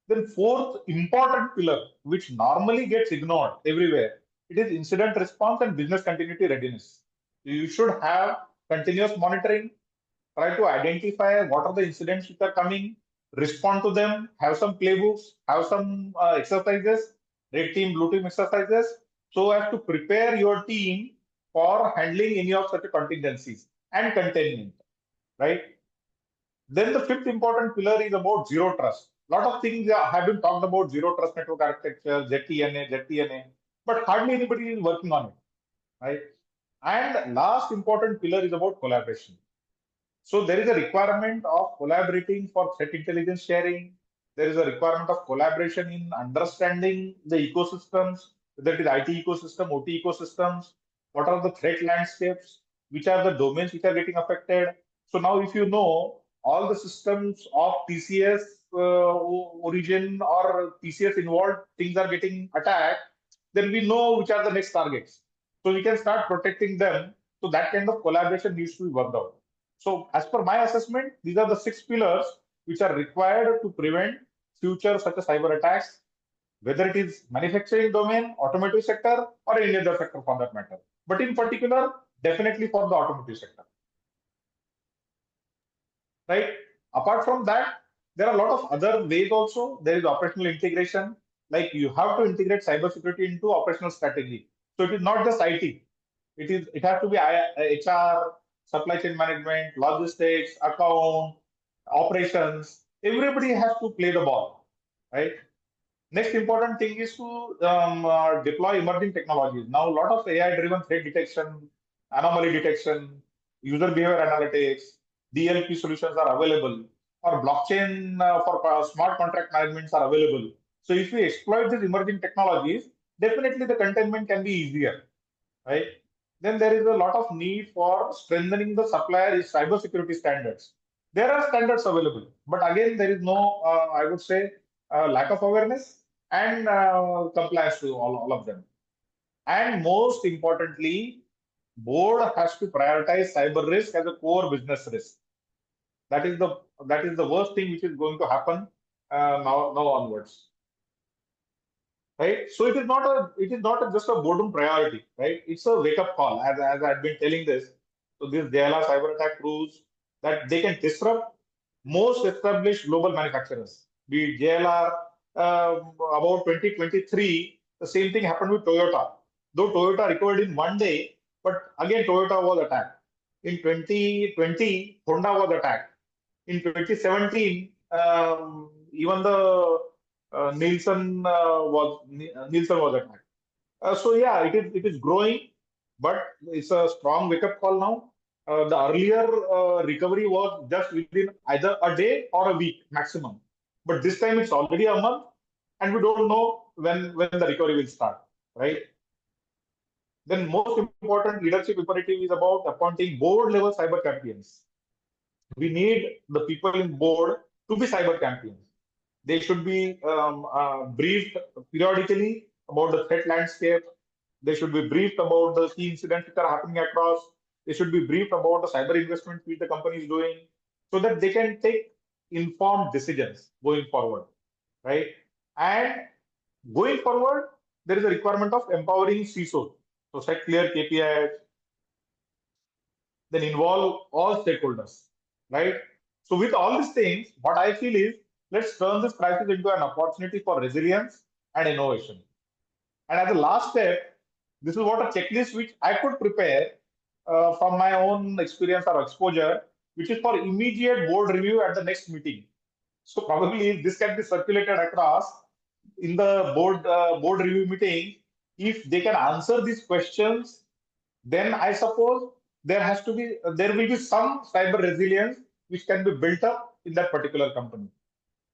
Then fourth important pillar, which normally gets ignored everywhere, it is incident response and business continuity readiness. You should have continuous monitoring, try to identify what are the incidents which are coming, respond to them, have some playbooks, have some exercises, red team, blue team exercises, so as to prepare your team for handling any of such contingencies and containment, right? Then the fifth important pillar is about zero trust. A lot of things have been talked about zero trust network architecture, ZTNA, but hardly anybody is working on it, right? And last important pillar is about collaboration. So there is a requirement of collaborating for threat intelligence sharing. There is a requirement of collaboration in understanding the ecosystems, whether it is IT ecosystem, OT ecosystems, what are the threat landscapes, which are the domains which are getting affected. So now if you know all the systems of TCS origin or TCS involved things are getting attacked, then we know which are the next targets. So we can start protecting them. So that kind of collaboration needs to be worked out. So as per my assessment, these are the 6 pillars which are required to prevent future such as cyber attacks, whether it is manufacturing domain, automotive sector, or any other sector for that matter. But in particular, definitely for the automotive sector. Right? Apart from that, there are a lot of other ways also. There is operational integration. Like you have to integrate cybersecurity into operational strategy. So it is not just IT. It has to be HR, supply chain management, logistics, account, operations. Everybody has to play the ball, right? Next important thing is to deploy emerging technologies. Now, a lot of AI-driven threat detection, anomaly detection, user behavior analytics, DLP solutions are available, or blockchain for smart contract managements are available. So, if we exploit these emerging technologies, definitely the containment can be easier, right? Then there is a lot of need for strengthening the supplier cybersecurity standards. There are standards available, but again, there is no, I would say, lack of awareness and compliance to all of them. And most importantly, board has to prioritize cyber risk as a core business risk. That is the worst thing which is going to happen now onwards, right? So it is not just a boredom priority, right? It's a wake up call. As I've been telling this, so this JLR cyber attack proves that they can disrupt most established global manufacturers. Be it JLR, about 2023, the same thing happened with Toyota. Though Toyota recovered in one day, but again Toyota was attacked. In 2020, Honda was attacked. In 2017, even the Nielsen was attacked. So yeah, it is growing, but it's a strong wake-up call now. The earlier recovery was just within either a day or a week maximum, but this time it's already a month, and we don't know when the recovery will start, right? Then most important leadership imperative is about appointing board-level cyber champions. We need the people in board to be cyber champions. They should be briefed periodically about the threat landscape. They should be briefed about the key incidents that are happening across. They should be briefed about the cyber investments which the company is doing so that they can take informed decisions going forward, right? And going forward, there is a requirement of empowering CISOs. So set clear KPIs, then involve all stakeholders, right? So with all these things, what I feel is let's turn this crisis into an opportunity for resilience and innovation. And as a last step, this is what a checklist which I could prepare from my own experience or exposure, which is for immediate board review at the next meeting. So probably this can be circulated across in the board review meeting. If they can answer these questions, then I suppose there will be some cyber resilience which can be built up in that particular company.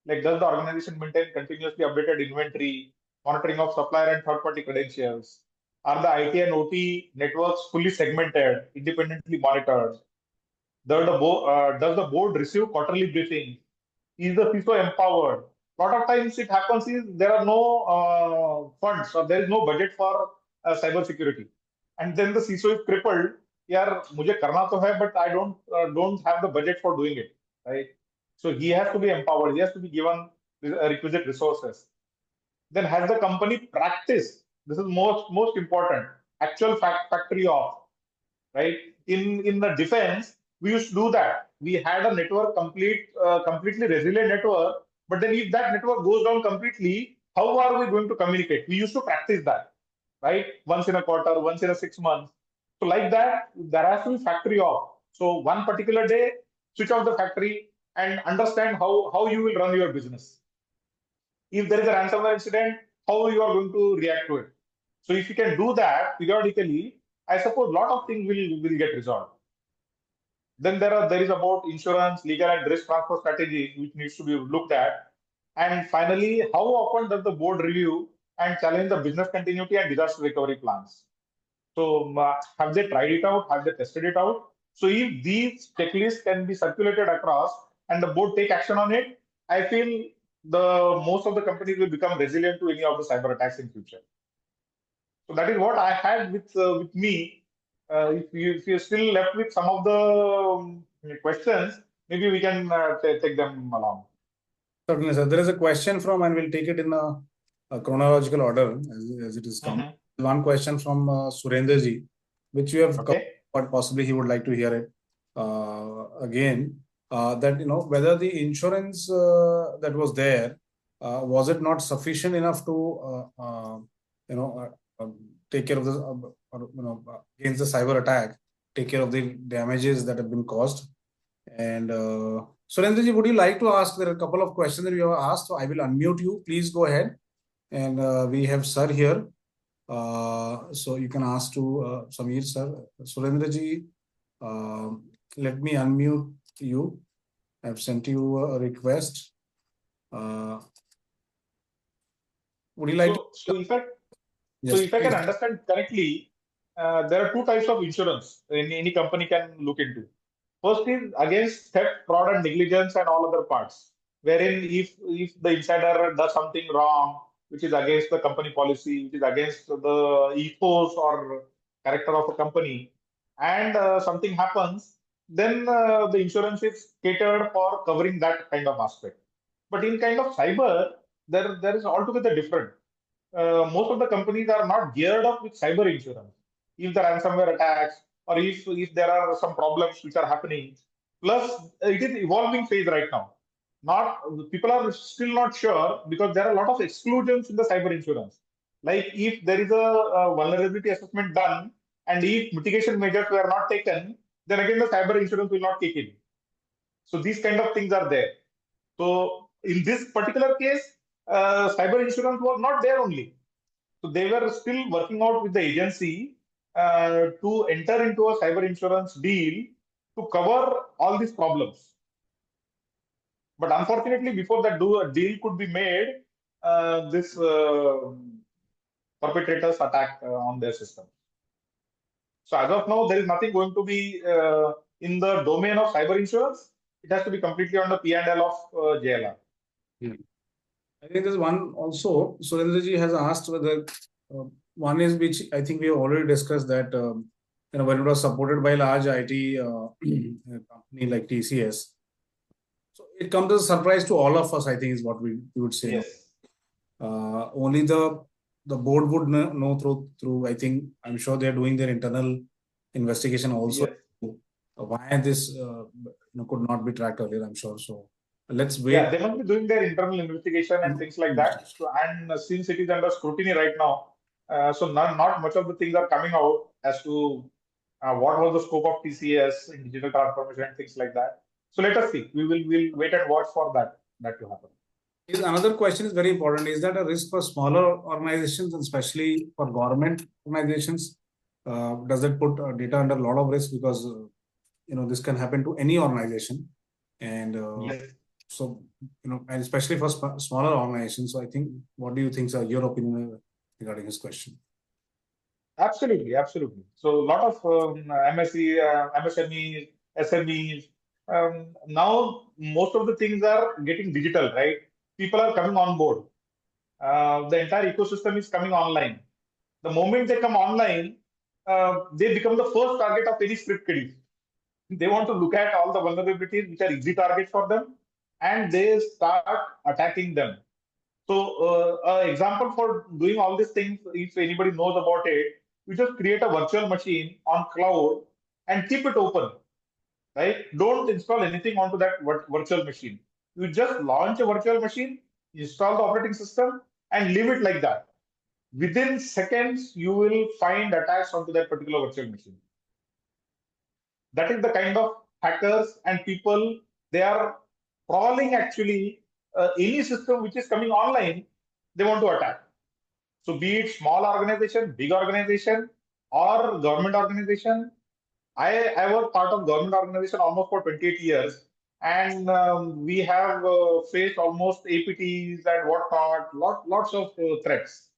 Like, does the organization maintain continuously updated inventory, monitoring of supplier and third-party credentials? Are the IT and OT networks fully segmented, independently monitored? Does the board receive quarterly briefings? Is the CISO empowered? A lot of times it happens is there are no funds or there is no budget for cyber security, and then the CISO is crippled. Yeah, मुझे करना तो है, but I don't have the budget for doing it, right? So he has to be empowered. He has to be given requisite resources. Then has the company practiced? This is most important. Actual factory off, right? In the defense, we used to do that. We had a network completely resilient network, but then if that network goes down completely, how are we going to communicate? We used to practice that, right? Once in a quarter, once in a 6 months. So like that, there has to be factory off. So one particular day, switch off the factory and understand how you will run your business. If there is a ransomware incident, how you are going to react to it. So if you can do that periodically, I suppose a lot of things will get resolved. Then there is about insurance, legal and risk transfer strategy, which needs to be looked at. And finally, how often does the board review and challenge the business continuity and disaster recovery plans? So have they tried it out? Have they tested it out? So if these checklists can be circulated across and the board take action on it, I feel the most of the companies will become resilient to any of the cyber attacks in future. So that is what I had with me. If you're still left with some of the questions, maybe we can take them along. Certainly, sir. There is a question from, and we'll take it in a chronological order as it is come. One question from Surendra ji, which you have covered, but possibly he would like to hear it again. That whether the insurance that was there was it not sufficient enough to take care of the against the cyber attack, take care of the damages that have been caused. And Surendra ji, would you like to ask? There are a couple of questions that you have asked, so I will unmute you. Please go ahead. And we have sir here, so you can ask to Samir sir. Surendra ji, let me unmute you. I've sent you a request. Would you like so if I can understand correctly, there are two types of insurance any company can look into. First is against theft, fraud, and negligence and all other parts, wherein if the insider does something wrong, which is against the company policy, which is against the ethos or character of a company, and something happens, then the insurance is catered for covering that kind of aspect. But in kind of cyber, there is altogether different. Most of the companies are not geared up with cyber insurance. If the ransomware attacks or if there are some problems which are happening, plus it is evolving phase right now. Not people are still not sure because there are a lot of exclusions in the cyber insurance. Like if there is a vulnerability assessment done and if mitigation measures were not taken, then again the cyber insurance will not kick in. So these kind of things are there. So in this particular case, cyber insurance was not there only. So they were still working out with the agency to enter into a cyber insurance deal to cover all these problems. But unfortunately, before that deal could be made, this perpetrators attacked on their system. So as of now, there is nothing going to be in the domain of cyber insurance. It has to be completely on the P&L of JLR. I think there's one also. Surendraji has asked whether one is which I think we have already discussed that when it was supported by large IT company like TCS. So it comes as a surprise to all of us, I think, is what we would say. Yes. Only the board would know through I think I'm sure they're doing their internal investigation also. Yes. Why this could not be tracked earlier, I'm sure. So let's wait. Yeah, they must be doing their internal investigation and things like that. So, and since it is under scrutiny right now, so not much of the things are coming out as to what was the scope of TCS in digital transformation and things like that. So let us see. We'll wait and watch for that to happen. Another question is very important. Is that a risk for smaller organizations, and especially for government organizations? Does it put data under a lot of risk, because this can happen to any organization, and yes. So and especially for smaller organizations. So I think, what do you think, sir, your opinion regarding this question? Absolutely. So a lot of MSMEs, SMEs. Now most of the things are getting digital, right? People are coming on board. The entire ecosystem is coming online. The moment they come online, they become the first target of any script kiddie. They want to look at all the vulnerabilities which are easy targets for them, and they start attacking them. So, example for doing all these things, if anybody knows about it, you just create a virtual machine on cloud and keep it open, right? Don't install anything onto that virtual machine. You just launch a virtual machine, install the operating system, and leave it like that. Within seconds, you will find attacks onto that particular virtual machine. That is the kind of hackers and people, they are crawling actually any system which is coming online, they want to attack. So be it small organization, big organization, or government organization. I was part of government organization almost for 28 years. And we have faced almost APTs and whatnot, lots of threats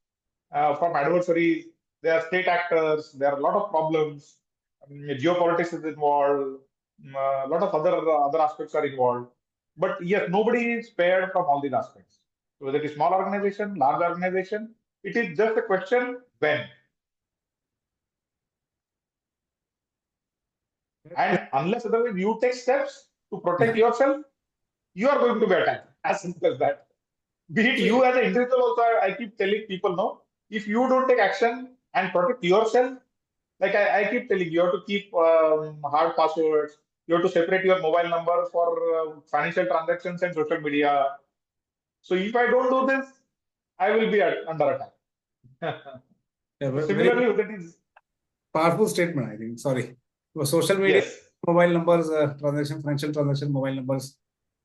from adversaries. There are state actors, there are a lot of problems. Geopolitics is involved, a lot of other aspects are involved. But yes, nobody is spared from all these aspects. So whether it is small organization, large organization, it is just a question when. And unless otherwise you take steps to protect yourself, you are going to be attacked. As simple as that. Be it you as an individual also, I keep telling people, no, if you don't take action and protect yourself, like I keep telling you, have to keep hard passwords. You have to separate your mobile number for financial transactions and social media. So if I don't do this, I will be under attack. Similarly, that is powerful statement, I think. Sorry. Social media, yes. Mobile numbers, financial transaction, mobile numbers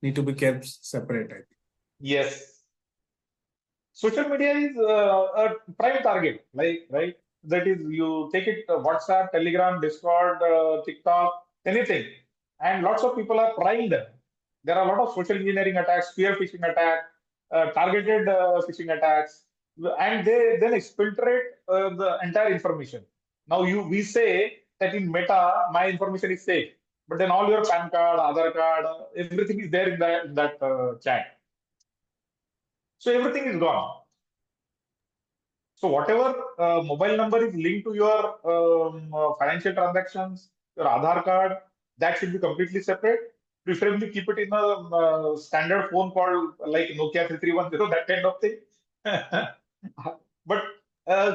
need to be kept separate, I think. Yes. Social media is a prime target, right? That is, you take it WhatsApp, Telegram, Discord, TikTok, anything. And lots of people are trying them. There are a lot of social engineering attacks, spear phishing attack, targeted phishing attacks, and they then exfiltrate the entire information. Now we say that in Meta, my information is safe, but then all your PAN card, Aadhaar card, everything is there in that chat. So everything is gone. So whatever mobile number is linked to your financial transactions, your Aadhaar card, that should be completely separate. Preferably keep it in a standard phone called like Nokia 3310, that kind of thing. But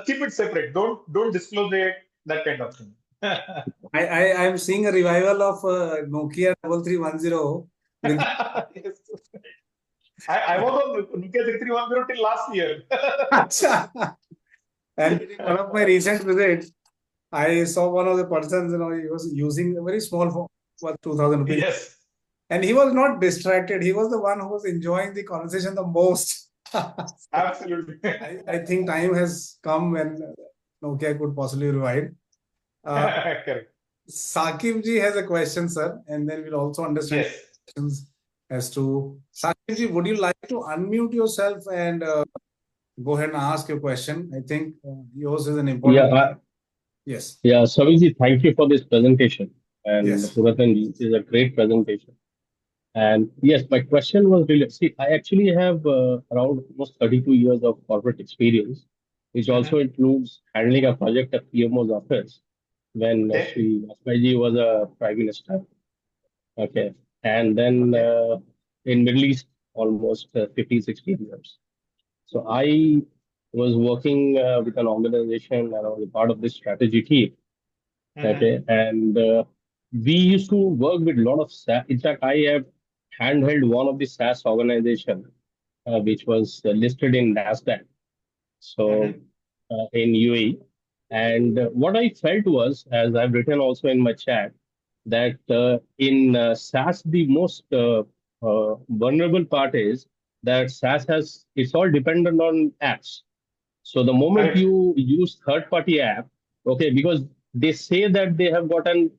keep it separate. Don't disclose it, that kind of thing. I am seeing a revival of Nokia 3310. Yes. I was on Nokia 3310 till last year. And one of my recent visits, I saw one of the persons, he was using a very small phone for 2000 rupees. Yes. And he was not distracted. He was the one who was enjoying the conversation the most. Absolutely. I think time has come when Nokia could possibly revive. Correct. Saqib ji has a question, sir, and then we'll also understand Yes. questions as to Saqib ji. Would you like to unmute yourself and go ahead and ask your question? I think yours is an important. Yeah, Yes. yeah, Saviji, thank you for this presentation. And Yes. Puratanji, this is a great presentation. And yes, my question was really, see, I actually have around almost 32 years of corporate experience, which also includes handling a project at PMO's office when Okay. Sri Vajpayee was a prime minister. Okay. And then in Middle East, almost 15, 16 years. So I was working with an organization and I was a part of this strategy team. Okay, and we used to work with a lot of SaaS. In fact, I have handheld one of the SaaS organization, which was listed in NASDAQ, so in UAE. And what I felt was, as I've written also in my chat, that in SaaS, the most vulnerable part is that SaaS has, it's all dependent on apps. So the moment Correct. you use third-party app, okay, because they say that they have got an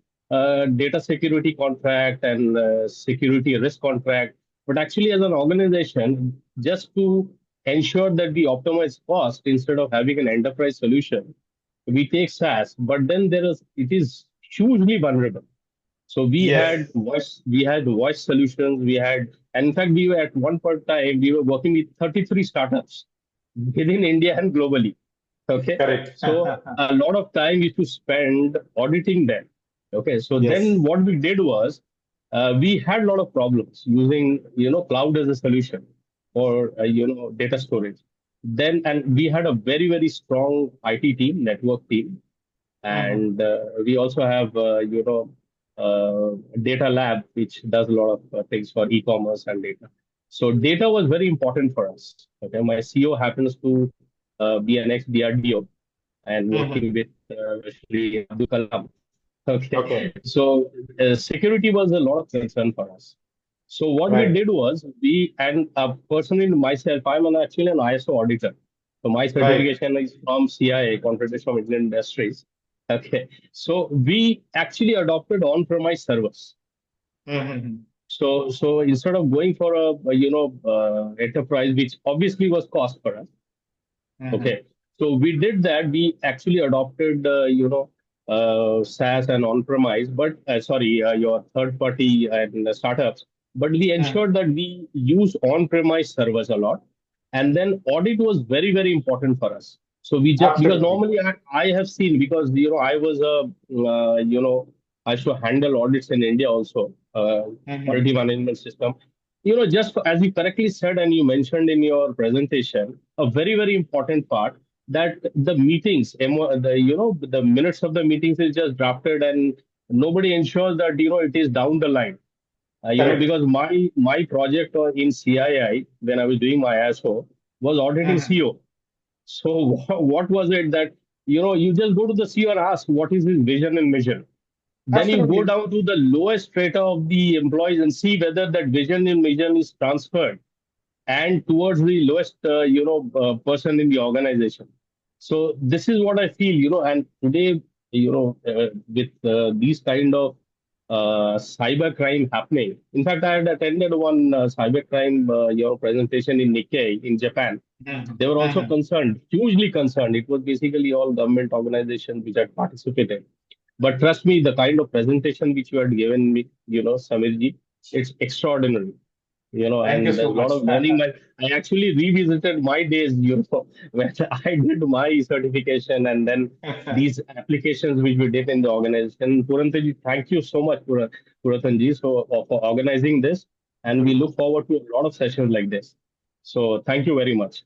data security contract and security risk contract, but actually as an organization, just to ensure that we optimize cost instead of having an enterprise solution, we take SaaS, but then it is hugely vulnerable. So Yes. we had voice solutions, and in fact, we were at one point time, we were working with 33 startups within India and globally. Okay. Correct. So a lot of time we used to spend auditing them. Okay. So Yes. then what we did was, we had a lot of problems using, cloud as a solution or, data storage. Then, and we had a very, very strong IT team, network team, and we also have data lab which does a lot of things for e-commerce and data. So data was very important for us. Okay, my CEO happens to be an ex-DRDO and working with Shri Abdul Kalam. Okay. Okay. So security was a lot of concern for us. So what we Right. did was, and personally myself, actually an ISO auditor. So my Right. certification is from CIA, Confederation of Indian Industries. Okay. So we actually adopted on-premise servers. So instead of going for enterprise, which obviously was cost for us. Okay. So we did that. We actually adopted, SaaS and on-premise, but your third-party and startups. But we ensured that we use on-premise servers a lot, and then audit was very, very important for us. So we just, because Absolutely. normally I have seen, because I was I should handle audits in India also, quality management system. Just as you correctly said and you mentioned in your presentation, a very, very important part, that the meetings, the minutes of the meetings is just drafted and nobody ensures that, it is down the line. Correct. Because my project in CII, when I was doing my ISO, was auditing CEO. So what was it that, you just go to the CEO and ask, what is his vision and mission? Then you go Absolutely. down to the lowest strata of the employees and see whether that vision and mission is transferred and towards the lowest, person in the organization. So this is what I feel, and today, with these kind of cyber crime happening. In fact, I had attended one cyber crime, presentation in Nikkei in Japan. They were also concerned, hugely concerned. It was basically all government organizations which had participated. But trust me, the kind of presentation which you had given me, Samirji, it's extraordinary. Thank you And a so lot much. of learning. I actually revisited my days, when I did my certification and then these applications which we did in the organization. Purantaji, thank you so much, Puratanji, for organizing this. And we look forward to a lot of sessions like this. So thank you very much.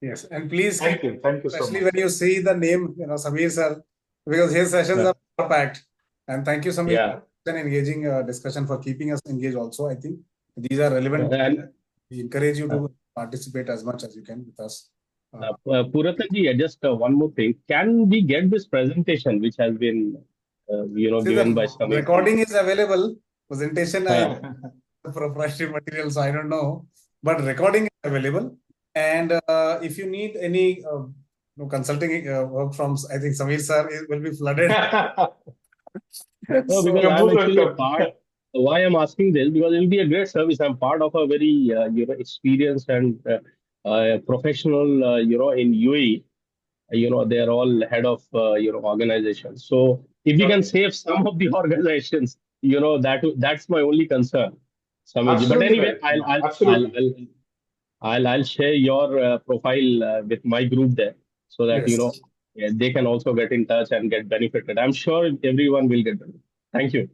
Yes, and please, Thank you. Thank you so especially much. when you see the name, Samir sir, because his sessions Yeah. are packed. And thank you, Samir, Yeah. for an engaging discussion, for keeping us engaged also. I think these are relevant. And We encourage you to participate as much as you can with us. Puratanji, just one more thing. Can we get this presentation which has been, given by Samir? Recording is available. Presentation, proprietary materials, I don't know. But recording is available. And if you need any consulting work from, I think Samir sir will be flooded. No, So, because You're I'm most actually a welcome. part. Why I'm asking this? Because it'll be a great service. I'm part of a very experienced and professional in UAE. They're all head of organizations. So if we can Okay. save some of the organizations, that's my only concern, Samirji. But Absolutely anyway, correct. Yeah, absolutely. I'll share your profile with my group there, so that yes. yeah, they can also get in touch and get benefited. I'm sure everyone will get benefited. Thank you.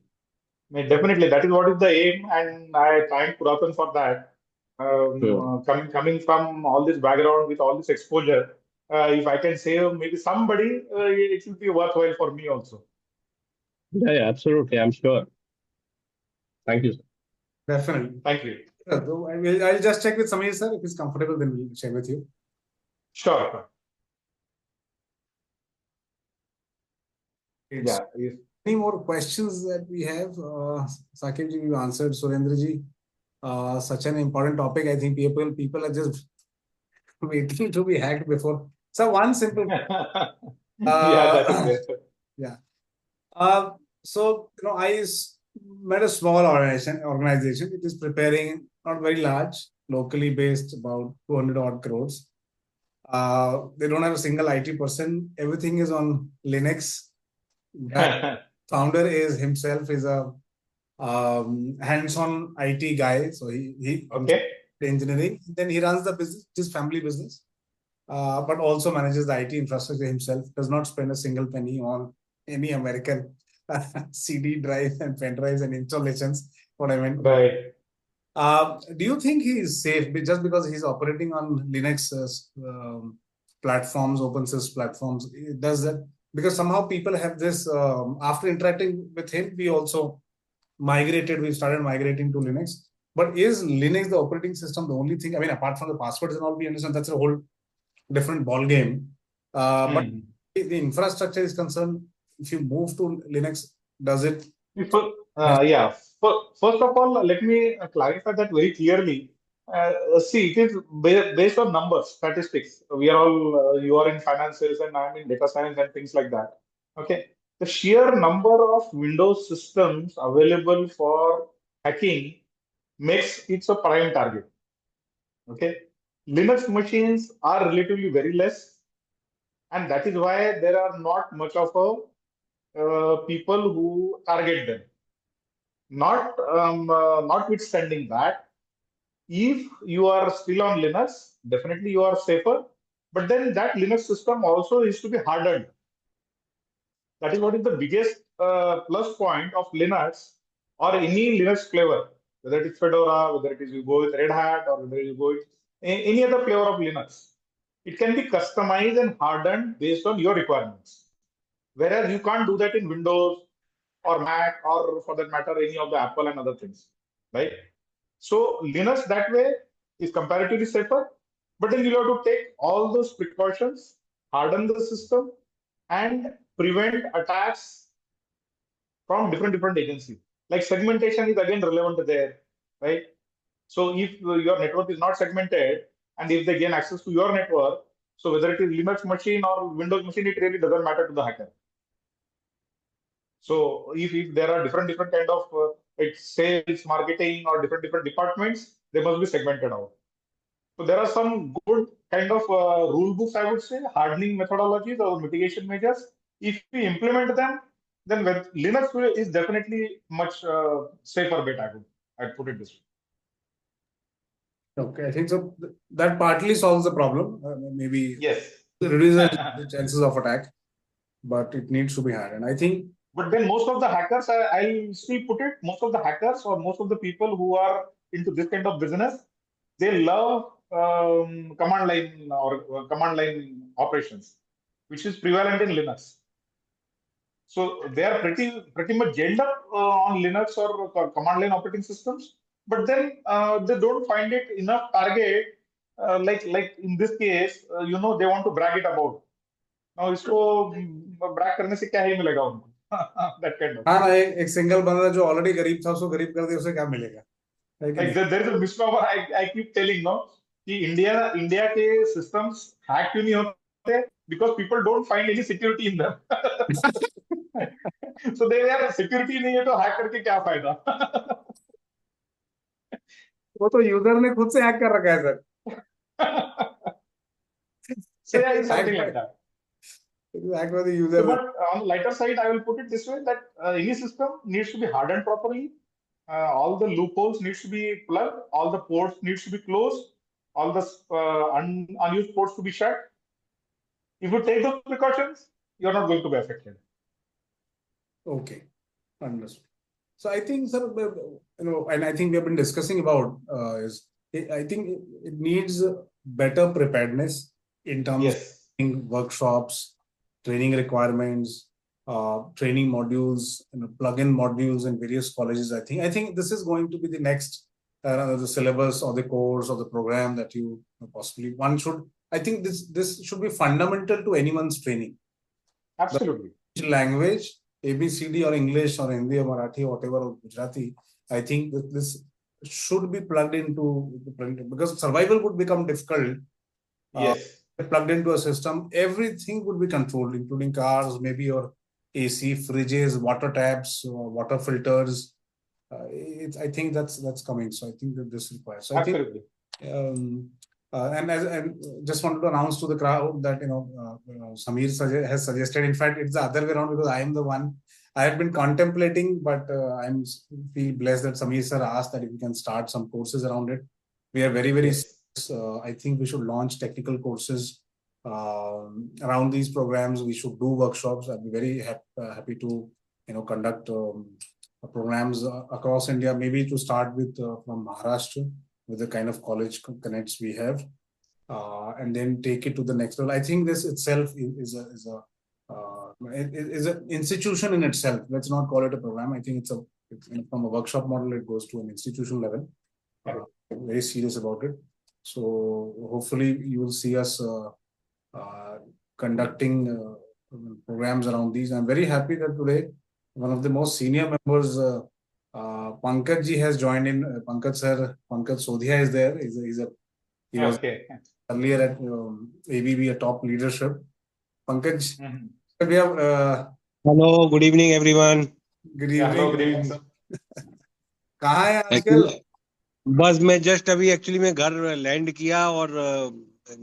Definitely, that is what is the aim, and I thank Puratan for that. Sure. Coming from all this background with all this exposure, if I can save maybe somebody, it will be worthwhile for me also. Yeah, yeah, absolutely. I'm sure. Thank you, sir. Definitely. Thank you. So I'll just check with Samir sir. If he's comfortable, then we'll share with you. Sure. It's Yeah. Yes. any more questions that we have? Sakib ji, you answered. Surendra ji, such an important topic. I think people are just waiting to be hacked before. So one simple. Yeah, that is there. Yeah. So I met a small organization. It is preparing, not very large, locally based, about 200 odd crores. They don't have a single IT person. Everything is on Linux. That founder is himself is a hands-on IT guy. So he Okay. engineering. Then he runs the business, his family business, but also manages the IT infrastructure himself. Does not spend a single penny on any American CD drive and pen drives and installations. What I meant. Right. Do you think he is safe just because he's operating on Linux platforms, open source platforms? Does that, because somehow people have this, after interacting with him, we started migrating to Linux. But is Linux, the operating system, the only thing? I mean, apart from the passwords and all, we understand that's a whole different ball game. But the infrastructure is concerned, if you move to Linux, does it? Yeah. First of all, let me clarify that very clearly. See, it is based on numbers, statistics. We are all, you are in finances and I'm in data science and things like that. Okay. The sheer number of Windows systems available for hacking makes it a prime target. Okay. Linux machines are relatively very less, and that is why there are not much of people who target them. Notwithstanding that, if you are still on Linux, definitely you are safer. But then that Linux system also is to be hardened. That is what is the biggest plus point of Linux or any Linux flavor, whether it is Fedora, whether it is you go with Red Hat, or whether you go with any other flavor of Linux. It can be customized and hardened based on your requirements. Whereas you can't do that in Windows or Mac, or for that matter, any of the Apple and other things, right? So Linux that way is comparatively safer, but then you have to take all those precautions, harden the system, and prevent attacks from different agencies. Like segmentation is again relevant there, right? So if your network is not segmented, and if they gain access to your network, so whether it is Linux machine or Windows machine, it really doesn't matter to the hacker. So if there are different kind of sales, marketing, or different departments, they must be segmented out. So there are some good kind of rule books, I would say, hardening methodologies or mitigation measures. If we implement them, then Linux is definitely much safer bet. I'd put it this way. Okay, I think so. That partly solves the problem. Maybe Yes. reduces the chances of attack, but it needs to be hard. And I think. But then most of the hackers, I'll still put it, most of the hackers or most of the people who are into this kind of business, they love command line or command line operations, which is prevalent in Linux. So they are pretty much jailed up on Linux or command line operating systems, but then they don't find it enough target. Like in this case, they want to brag it about. Now, इसको brag करने से क्या ही मिलेगा उनको? That kind of. हाँ, एक single बंदा जो ऑलरेडी गरीब था उसको गरीब कर दिया, उसे क्या मिलेगा? Like there is a misnomer I keep telling, no? कि इंडिया के systems hack क्यों नहीं होते? Because people don't find any security in them. So they यार security नहीं है तो hack करके क्या फायदा? वो तो यूजर ने खुद से हैक कर रखा है sir. So yeah, it's something like that. Hack by the So, user. but on the lighter side, I will put it this way that any system needs to be hardened properly. All the loopholes needs to be plugged. All the ports needs to be closed. All the unused ports to be shut. If you take those precautions, you're not going to be affected. Okay, understood. So I think, sir, and I think we have been discussing about I think it needs better preparedness in terms of workshops, training requirements, training modules, plug-in modules in various colleges. I think this is going to be the next the syllabus or the course or the program that you possibly one should. I think this should be fundamental to anyone's training. Absolutely. The language, ABCD or English or Hindi or Marathi or whatever or Gujarati, I think that this should be plugged into the print because survival would become difficult. Yes. Plugged into a system, everything would be controlled, including cars, maybe your AC, fridges, water taps, water filters. I think that's coming. So I think that this requires. So absolutely. I think, and just wanted to announce to the crowd that Samir has suggested. In fact, it's the other way around because I am the one. I have been contemplating, but I feel blessed that Samir sir asked that if we can start some courses around it. We are very I think we should launch technical courses around these programs. We should do workshops. I'd be very happy to conduct programs across India. Maybe to start with from Maharashtra, with the kind of college connects we have, and then take it to the next level. I think this itself is an institution in itself. Let's not call it a program. I think it's from a workshop model, it goes to an institution level. Very serious about it. So hopefully you will see us conducting programs around these. I'm very happy that today one of the most senior members, Pankaj ji, has joined in. Pankaj Sodhia is there. He was earlier at ABB, a top leadership. Pankaj, we have. Hello, good evening, everyone. Good evening. Hello, good evening, sir. कहाँ है आजकल? बस मैं just अभी actually मैं घर land किया और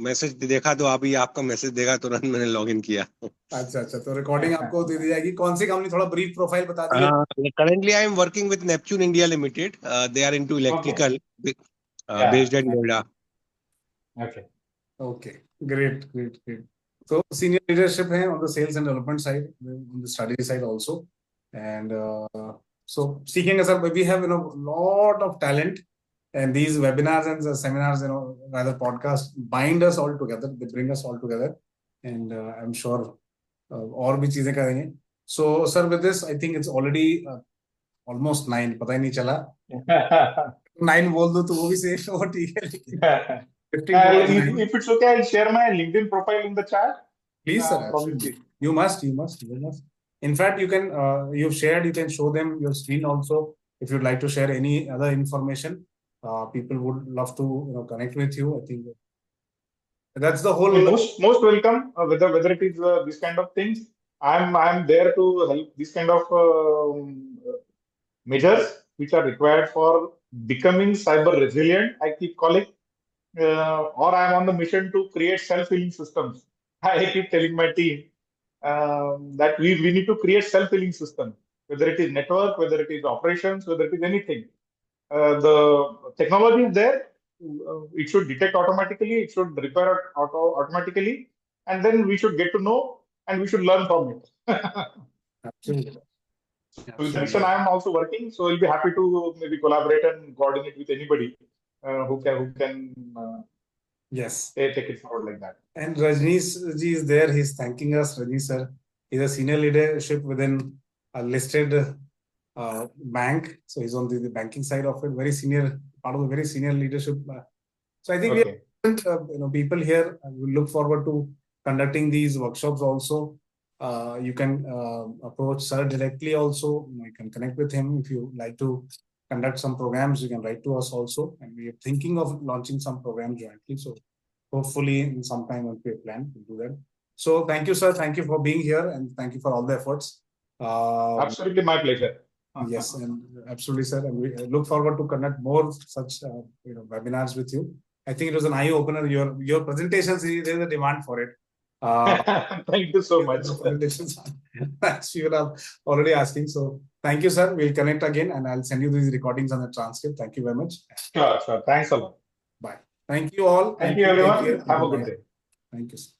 मैसेज देखा तो अभी आपका मैसेज देखा तुरंत मैंने लॉगिन किया. अच्छा तो रिकॉर्डिंग आपको दे दी जाएगी. कौन सी कंपनी, थोड़ा ब्रीफ प्रोफाइल बता दीजिए. Currently I am working with Neptune India Limited. They are into electrical, based at Noida. Okay, great. So senior leadership है on the sales and development side, on the strategy side also, and so seeking sir, we have lot of talent, and these webinars and seminars, rather podcasts, bind us all together. They bring us all together, and I'm sure और भी चीजें करेंगे. So sir, with this I think it's already almost 9. पता ही नहीं चला. 9 बोल दो तो वो भी safe हो, ठीक है. If it's okay, I'll share my LinkedIn profile in the chat. Please, sir. Absolutely. You must. In fact, you can. You've shared. You can show them your screen also. If you'd like to share any other information, people would love to connect with you. I think that's the whole. Most welcome. Whether it is this kind of things, I'm there to help. These kind of measures which are required for becoming cyber resilient, I keep calling. Or I'm on the mission to create self-healing systems. I keep telling my team that we need to create self-healing systems, whether it is network, whether it is operations, whether it is anything. The technology is there. It should detect automatically. It should repair automatically. And then we should get to know and we should learn from it. Absolutely. So with the mission, I am also working. So I'll be happy to maybe collaborate and coordinate with anybody who can take it forward like that. And Rajneesh ji is there. He's thanking us. Rajneesh sir, he's a senior leadership within a listed bank. So he's on the banking side of it. Very senior, part of the very senior leadership. So I think we have people here. We look forward to conducting these workshops also. You can approach sir directly also. You can connect with him if you like to conduct some programs, you can write to us also. And we are thinking of launching some programs jointly. So hopefully in some time once we plan to do that. So thank you, sir. Thank you for being here and thank you for all the efforts. Absolutely my pleasure. Yes, and absolutely, sir. And we look forward to conduct more such webinars with you. I think it was an eye opener. Your presentations, there is a demand for it. Thank you so much. Thanks, people are already asking. So thank you, sir. We'll connect again, and I'll send you these recordings on the transcript. Thank you very much. Sure. Thanks a lot. Bye. Thank you all. Thank you, everyone. Have a good day. Thank you, sir.